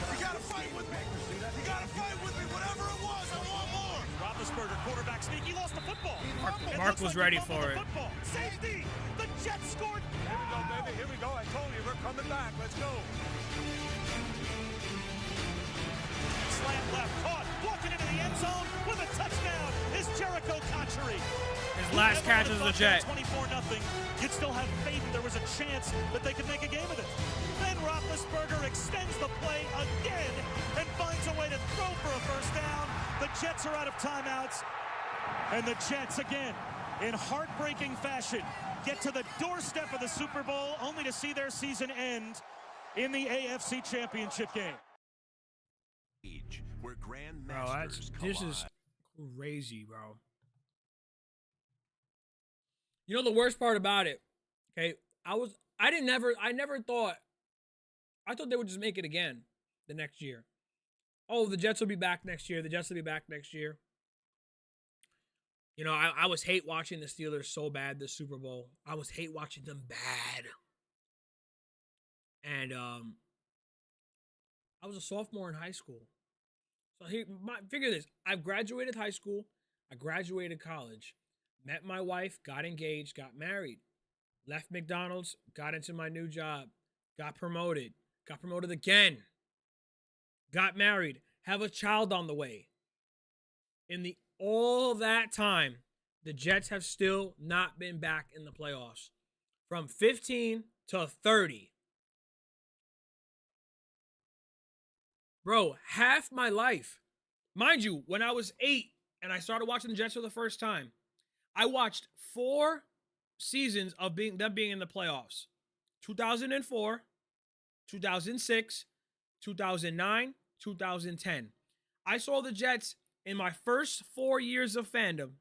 You gotta fight with me. You gotta fight with me. Whatever it was, I want more. Roethlisberger, quarterback sneak. He lost the football. Mark was ready for it. Football. Safety. The Jets scored. Here we go, baby. Here we go. I told you, we're coming back. Let's go. Slant left, caught, walking into the end zone with a touchdown is Jericho Conchery. His last catch as a Jet. 24-0. You'd still have faith there was a chance that they could make a game of it. Then Roethlisberger extends the play again and finds a way to throw for a first down. The Jets are out of timeouts, and the Jets again, in heartbreaking fashion, get to the doorstep of the Super Bowl only to see their season end in the AFC Championship game. Where grand Bro, masters this is collide. crazy, bro. You know the worst part about it? Okay, I never thought, I thought they would just make it again the next year. Oh, the Jets will be back next year. The Jets will be back next year. You know, I was hate watching the Steelers so bad this Super Bowl. I was hate watching them bad. And I was a sophomore in high school. So figure this. I've graduated high school. I graduated college. Met my wife, got engaged, got married. Left McDonald's, got into my new job. Got promoted again. Got married. Have a child on the way. In all that time, the Jets have still not been back in the playoffs. From 15 to 30. Bro, half my life. Mind you, when I was 8 and I started watching the Jets for the first time, I watched 4 seasons of them being in the playoffs. 2004, 2006, 2009, 2010. I saw the Jets in my first 4 years of fandom.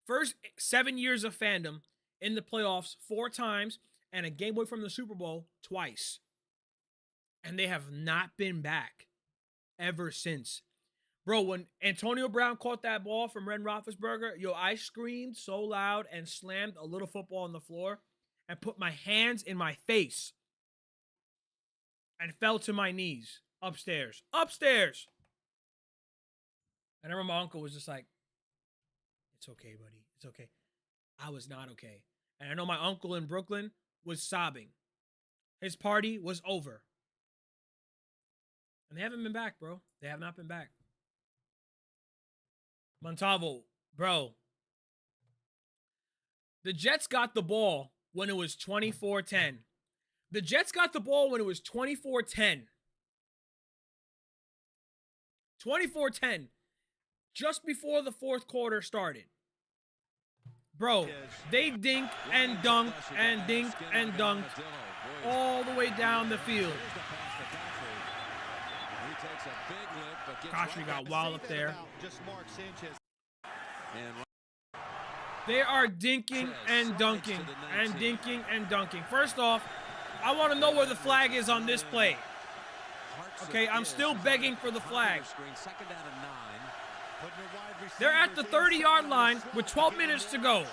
First 7 years of fandom in the playoffs 4 times. and a game away from the Super Bowl twice. And they have not been back ever since. Bro, when Antonio Brown caught that ball from Ben Roethlisberger, yo, I screamed so loud and slammed a little football on the floor and put my hands in my face and fell to my knees upstairs. Upstairs! And I remember my uncle was just like, it's okay, buddy. It's okay. I was not okay. And I know my uncle in Brooklyn was sobbing. His party was over. And they haven't been back, bro. They have not been back. Montalvo, bro. The Jets got the ball when it was 24-10. The Jets got the ball when it was 24-10. 24-10. Just before the fourth quarter started. Bro, they dinked and dunked and dinked and dunked all the way down the field. Kotri got wild up there. They are dinking and dunking and dinking and dunking. First off, I want to know where the flag is on this play. Okay, I'm still begging for the flag. They're at the 30-yard line with 12 minutes to go.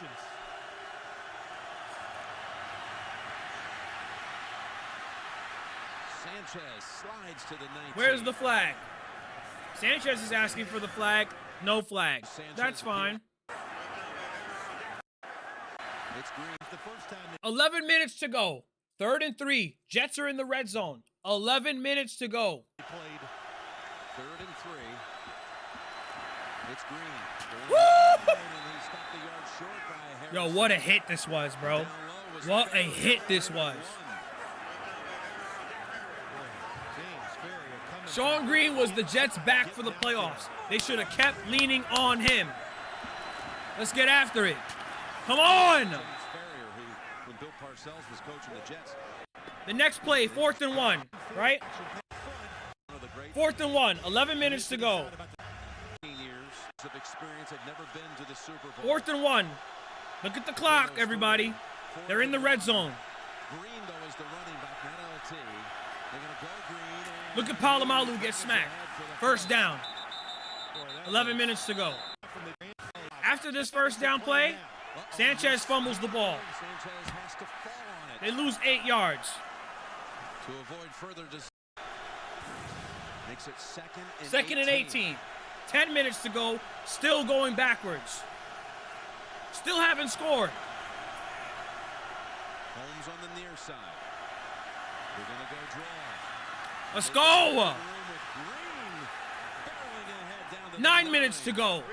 Sanchez slides to the 19. Where's the flag? Sanchez is asking for the flag. No flag. That's fine. 11 minutes to go. 3rd and 3. Jets are in the red zone. 11 minutes to go. 3rd and 3. It's Green. Woo! Yo, what a hit this was, bro. What a hit this was. Sean Green was the Jets' back for the playoffs. They should have kept leaning on him. Let's get after it. Come on! The next play, 4th and 1, right? 4th and 1, 11 minutes to go. 4th and 1. Look at the clock, everybody. They're in the red zone. Look at Palomalu get smacked. First down. 11 minutes to go. After this first down play, Sanchez fumbles the ball. They lose 8 yards. To avoid further makes it 2nd and 18. 10 minutes to go. Still going backwards. Still haven't scored. Holmes on the near side. They're going to go draw. Let's go. 9 minutes to go.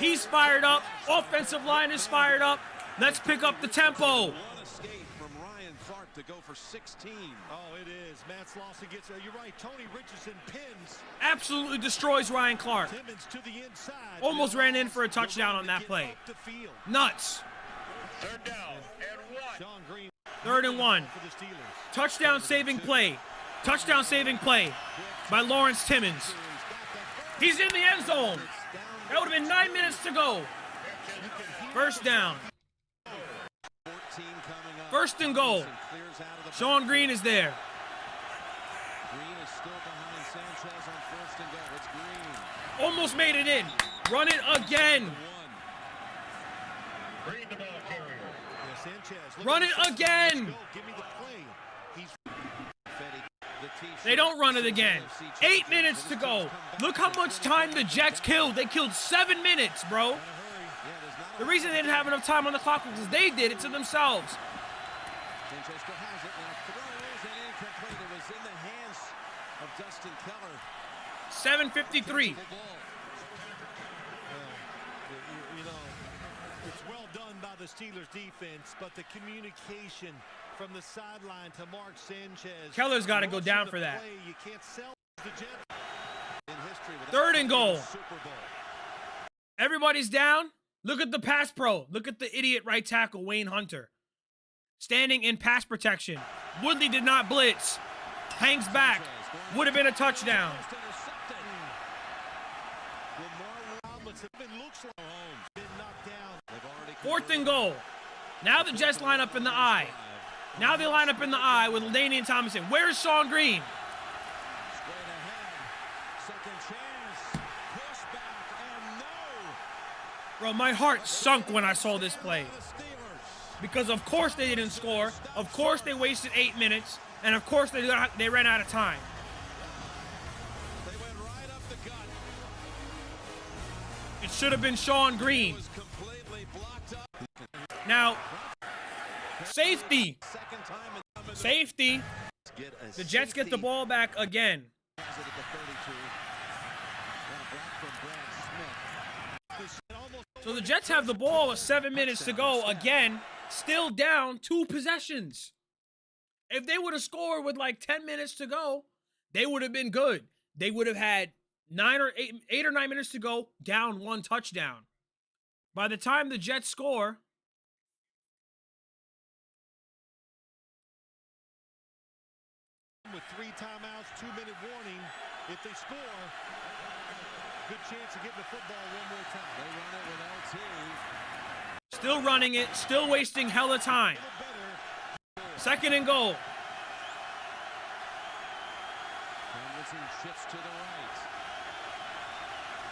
He's fired up. Offensive line is fired up. Let's pick up the tempo. One escape from Ryan Clark to go for 16. Oh, it is. Matt Slauson gets you're right. Tony Richardson pins. Absolutely destroys Ryan Clark. Timmons to the inside. Almost ran in for a touchdown on that play. Nuts. 3rd down and 1. Sean Green. 3rd and 1. For the Steelers. Touchdown saving play. Touchdown saving play by Lawrence Timmons. He's in the end zone. That would have been 9 minutes to go. First down. 1st and goal. Sean Green is there. Green is still behind Sanchez on 1st and goal. It's Green. Almost made it in. Run it again. Green the ball carrier. Yeah, Sanchez. Run it again. Give me the play. They don't run it again. 8 minutes to go. Look how much time the Jets killed. They killed 7 minutes, bro. The reason they didn't have enough time on the clock was because they did it to themselves. Sanchez still has it now. Throws and incomplete. It was in the hands of Dustin Keller. 7:53. You know, it's well done by the Steelers defense, but the communication from the sideline to Mark Sanchez. Keller's got to go down for that. You can't sell the Jets in history. 3rd and goal. Super Bowl. Everybody's down. Look at the pass pro. Look at the idiot right tackle, Wayne Hunter. Standing in pass protection. Woodley did not blitz. Hangs back. Would have been a touchdown. 4th and goal. Now the Jets line up in the I. Now they line up in the eye with Laney and Thomason. Where's Sean Green? Straight ahead. Second chance. Push back and no. Bro, my heart sunk when I saw this play. Because of course they didn't score. Of course they wasted 8 minutes. And of course they ran out of time. They went right up the gut. It should have been Sean Green. Was completely blocked up. Now, safety. Second time in Safety. The Jets get the ball back again. So the Jets have the ball with 7 minutes to go again, still down 2 possessions. If they would have scored with like 10 minutes to go, they would have been good. They would have had 8 or 9 minutes to go, down 1 touchdown. By the time the Jets score, with 3 timeouts, 2-minute warning. If they score, good chance of getting the football one more time. They run it with LT. still running it, still wasting hella time. Second and goal. Henderson shifts to the right.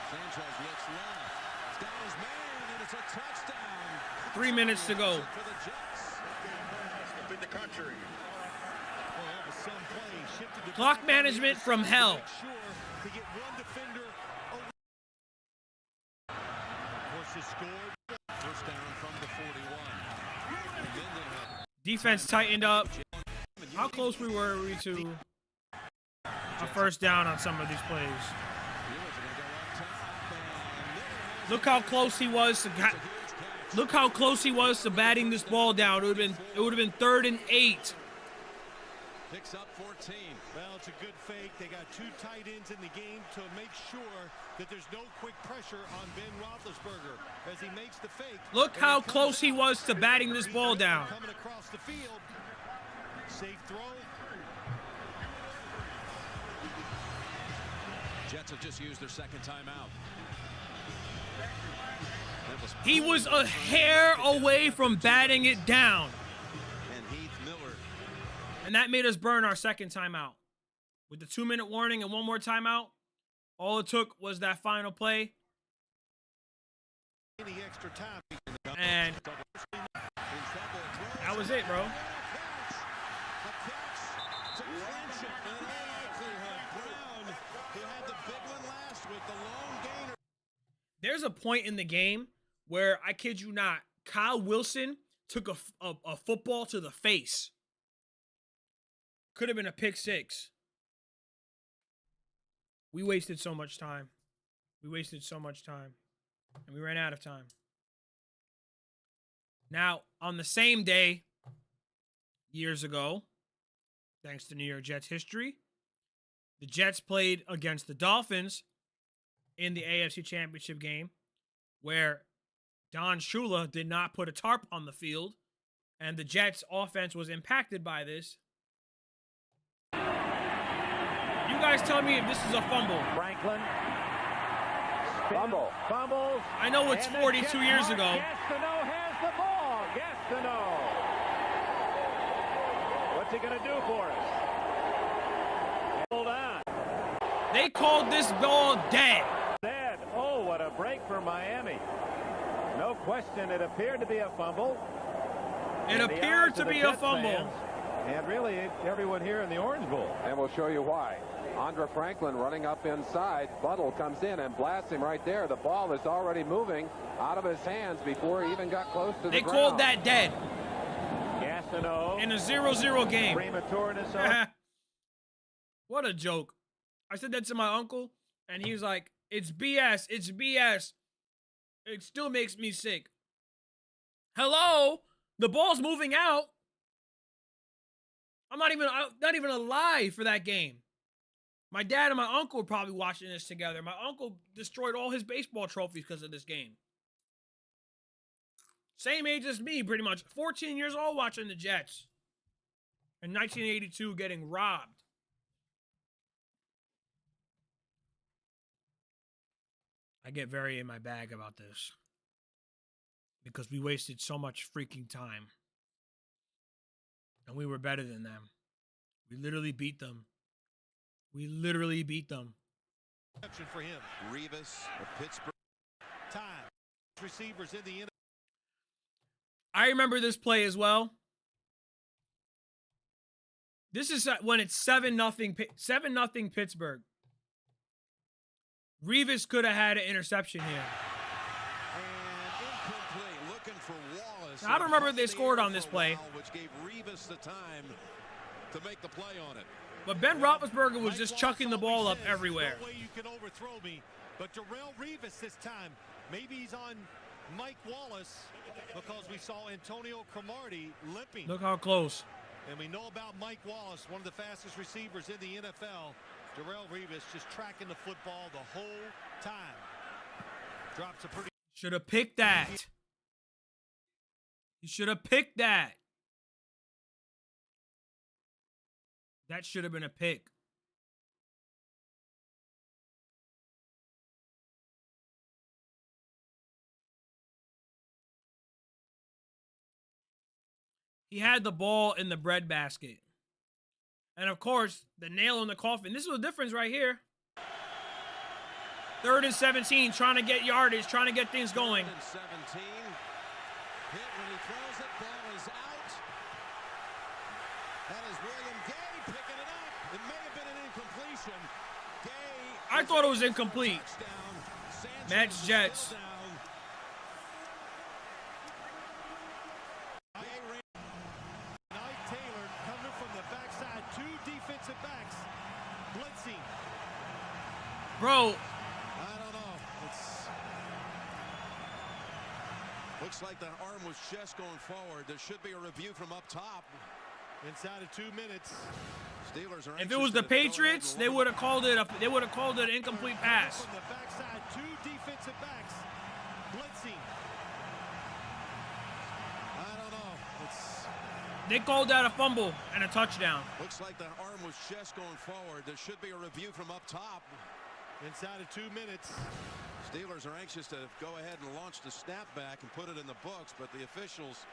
Sanchez looks left. He's got his man, and it's a touchdown. 3 minutes to go. For the Jets. In the country. Well, that was some play. Shifted to Clock management from hell. Make sure to get one defender over. Horses scored. First down from the 41. And then they had Defense tightened up. How close were we to a first down on some of these plays? Look how close he was to look how close he was to batting this ball down. It would have been 3rd and 8. picks up 14. Well, it's a good fake. They got 2 tight ends in the game to make sure that there's no quick pressure on Ben Roethlisberger as he makes the fake. Look how close he was to batting this ball down. Coming across the field. Safe throw. Jets have just used their second timeout. He was a hair away from batting it down. And Heath Miller. And that made us burn our second timeout. With the 2-minute warning and 1 more timeout, all it took was that final play. Any extra time. And that was it, bro. There's a point in the game where, I kid you not, Kyle Wilson took a football to the face. Could have been a pick 6. We wasted so much time. We wasted so much time. And we ran out of time. Now, on the same day, years ago, thanks to New York Jets history, the Jets played against the Dolphins in the AFC Championship game, where Don Shula did not put a tarp on the field, and the Jets' offense was impacted by this. You guys tell me if this is a fumble. Franklin. Fumble. Fumbles. I know it's 42 years ago. Gastineau has the ball. Gastineau. What's he going to do for us? Hold on. They called this ball dead. Dead. Oh, what a break for Miami. No question, it appeared to be a fumble. It appeared to be a fumble. And really, everyone here in the Orange Bowl. And we'll show you why. Andre Franklin running up inside. Buttle comes in and blasts him right there. The ball is already moving out of his hands before he even got close to the ground. They called that dead. Gastineau. In a 0-0 game. Prematureness. What a joke. I said that to my uncle, and he was like, it's BS. It's BS. It still makes me sick. Hello? The ball's moving out. I'm not even alive for that game. My dad and my uncle were probably watching this together. My uncle destroyed all his baseball trophies because of this game. Same age as me, pretty much. 14 years old watching the Jets. In 1982, getting robbed. I get very in my bag about this. Because we wasted so much freaking time. And we were better than them. We literally beat them. We literally beat them. For him. Rivas of Pittsburgh. Time. Receivers in the I remember this play as well. This is when it's 7-0 Pittsburgh. Rivas could have had an interception here. And incomplete. Looking for Wallace. Now, I don't remember if they scored on this play. Which gave Rivas the time to make the play on it. But Ben Roethlisberger was just chucking the ball up everywhere. No way you can overthrow me. But Darrelle Rivas this time, maybe he's on Mike Wallace because we saw Antonio Cromartie limping. Look how close. And we know about Mike Wallace, one of the fastest receivers in the NFL. Darrelle Rivas just tracking the football the whole time. Drops a pretty... Should have picked that. He should have picked that. That should have been a pick. He had the ball in the breadbasket. And of course, the nail in the coffin. This is the difference right here. 3rd and 17, trying to get yardage, trying to get things going. 3rd and 17. Hit when he throws it, ball is out. That is William Gay picking it up. It may have been an incompletion. Gay. I thought it was incomplete. Mets, Jets. Taylor coming from the backside. 2 defensive backs. Blitzing. Bro. I don't know. Looks like the arm was just going forward. There should be a review from up top. Inside of 2 minutes. Steelers are. If it was the Patriots, they would have called it an incomplete pass. From the backside, 2 defensive backs. Blitzing. I don't know. They called that a fumble and a touchdown. Looks like the arm was just going forward. There should be a review from up top. Inside of 2 minutes. Steelers are anxious to go ahead and launch the snapback and put it in the books, but the officials,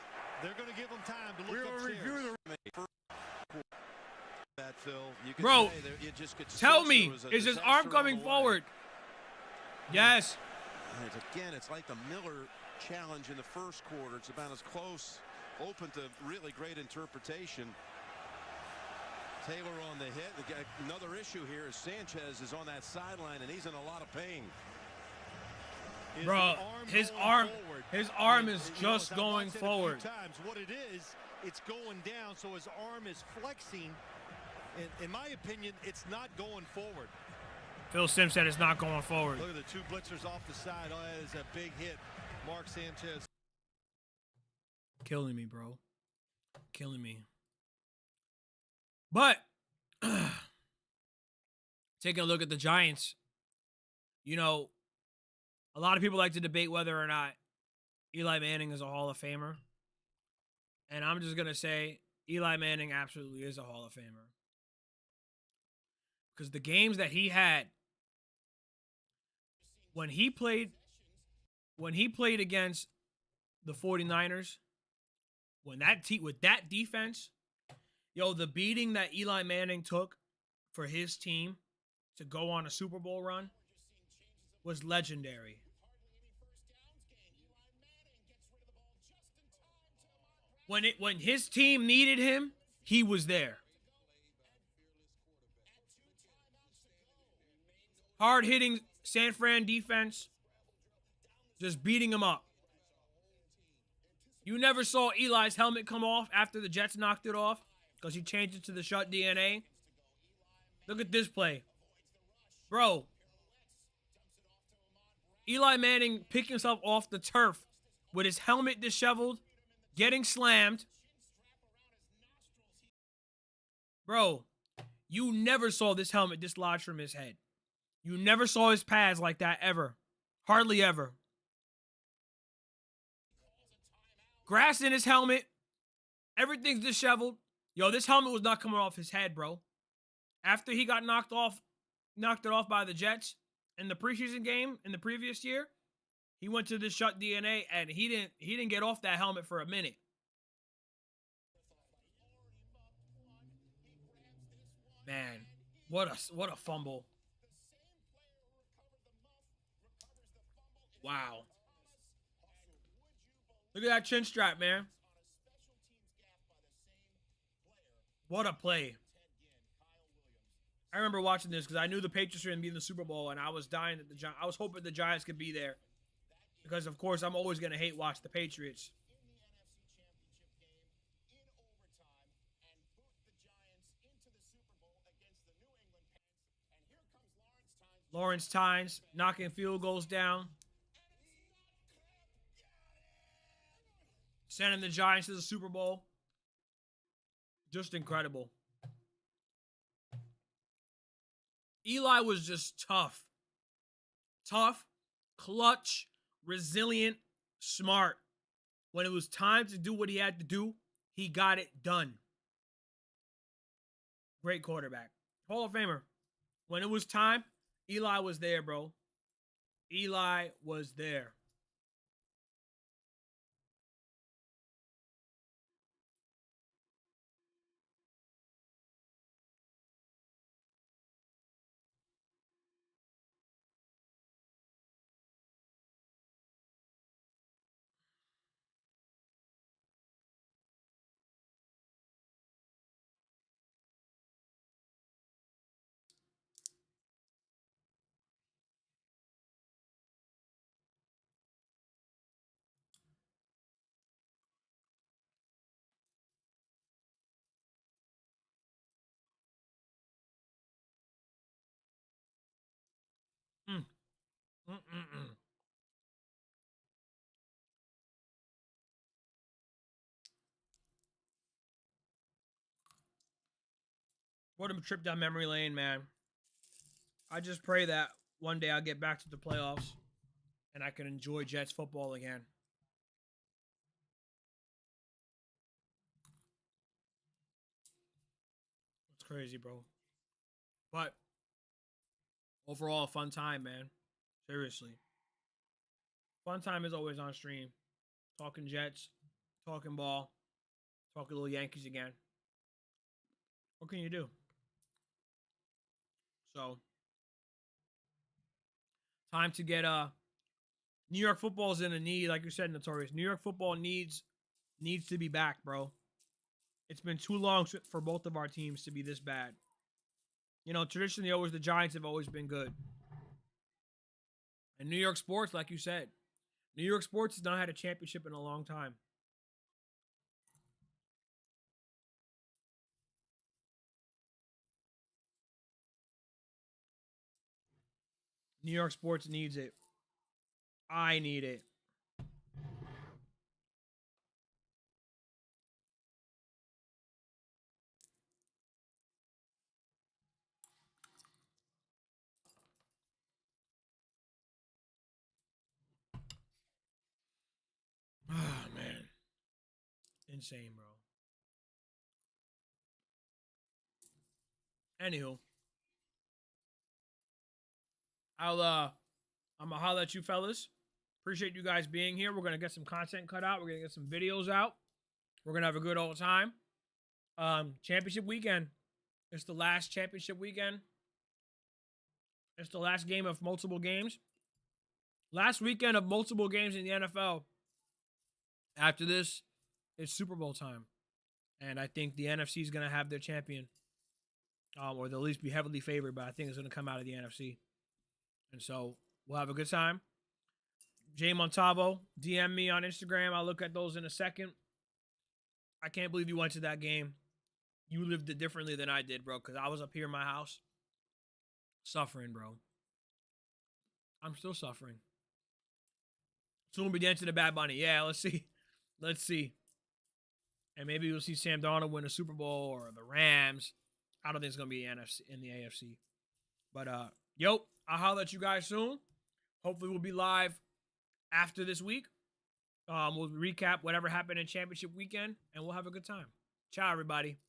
they're going to give them time to look upstairs. That, Phil, you can Bro, say that you just could tell me, is his arm coming forward? Yes. Again, it's like the Miller challenge in the first quarter. It's about as close, open to really great interpretation. Taylor on the hit. Another issue here is Sanchez is on that sideline, and he's in a lot of pain. Bro, his arm is just going forward. What it is, it's going down, so his arm is flexing. In my opinion, it's not going forward. Phil Simms said it's not going forward. Look at the 2 blitzers off the side. Oh, that is a big hit. Mark Sanchez. Killing me, bro. Killing me. But taking a look at the Giants, you know, a lot of people like to debate whether or not Eli Manning is a Hall of Famer. And I'm just going to say Eli Manning absolutely is a Hall of Famer. Because the games that he had when he played against the 49ers, with that defense, yo, the beating that Eli Manning took for his team to go on a Super Bowl run was legendary. When his team needed him, he was there. Hard-hitting San Fran defense, just beating him up. You never saw Eli's helmet come off after the Jets knocked it off because he changed it to the shut DNA. Look at this play. Bro, Eli Manning picked himself off the turf with his helmet disheveled, getting slammed. Bro, you never saw this helmet dislodged from his head. You never saw his pads like that ever. Hardly ever. Grass in his helmet. Everything's disheveled. Yo, this helmet was not coming off his head, bro. After he got knocked it off by the Jets in the preseason game in the previous year, he went to the shut DNA and he didn't get off that helmet for a minute. What a fumble. Wow. Look at that chin strap, man. What a play. I remember watching this because I knew the Patriots were going to be in the Super Bowl, and I was dying that I was hoping the Giants could be there. Because, of course, I'm always going to hate watch the Patriots. Lawrence Tynes knocking field goals down. Sending the Giants to the Super Bowl. Just incredible. Eli was just tough. Tough, clutch, resilient, smart. When it was time to do what he had to do, he got it done. Great quarterback. Hall of Famer. When it was time, Eli was there, bro. Eli was there. What a trip down memory lane, man. I just pray that one day I'll get back to the playoffs and I can enjoy Jets football again. It's crazy, bro. But overall, a fun time, man. Seriously. Fun time is always on stream. Talking Jets, talking ball, talking little Yankees again. What can you do? So, time to get New York football's in a need, like you said, Notorious. New York football needs to be back, bro. It's been too long for both of our teams to be this bad. You know, traditionally, always the Giants have always been good. And New York sports, like you said, New York sports has not had a championship in a long time. New York sports needs it. I need it. Oh, man. Insane, bro. Anywho. I'm gonna holler at you fellas. Appreciate you guys being here. We're gonna get some content cut out. We're gonna get some videos out. We're gonna have a good old time. Championship weekend. It's the last championship weekend. It's the last game of multiple games. Last weekend of multiple games in the NFL. After this, it's Super Bowl time. And I think the NFC is going to have their champion. Or they'll at least be heavily favored, but I think it's going to come out of the NFC. And so we'll have a good time. Jay Montavo, DM me on Instagram. I'll look at those in a second. I can't believe you went to that game. You lived it differently than I did, bro, because I was up here in my house suffering, bro. I'm still suffering. Soon will be dancing to Bad Bunny. Yeah, let's see. Let's see. And maybe we'll see Sam Darnold win a Super Bowl or the Rams. I don't think it's going to be in the AFC. But, I'll holler at you guys soon. Hopefully we'll be live after this week. We'll recap whatever happened in championship weekend, and we'll have a good time. Ciao, everybody.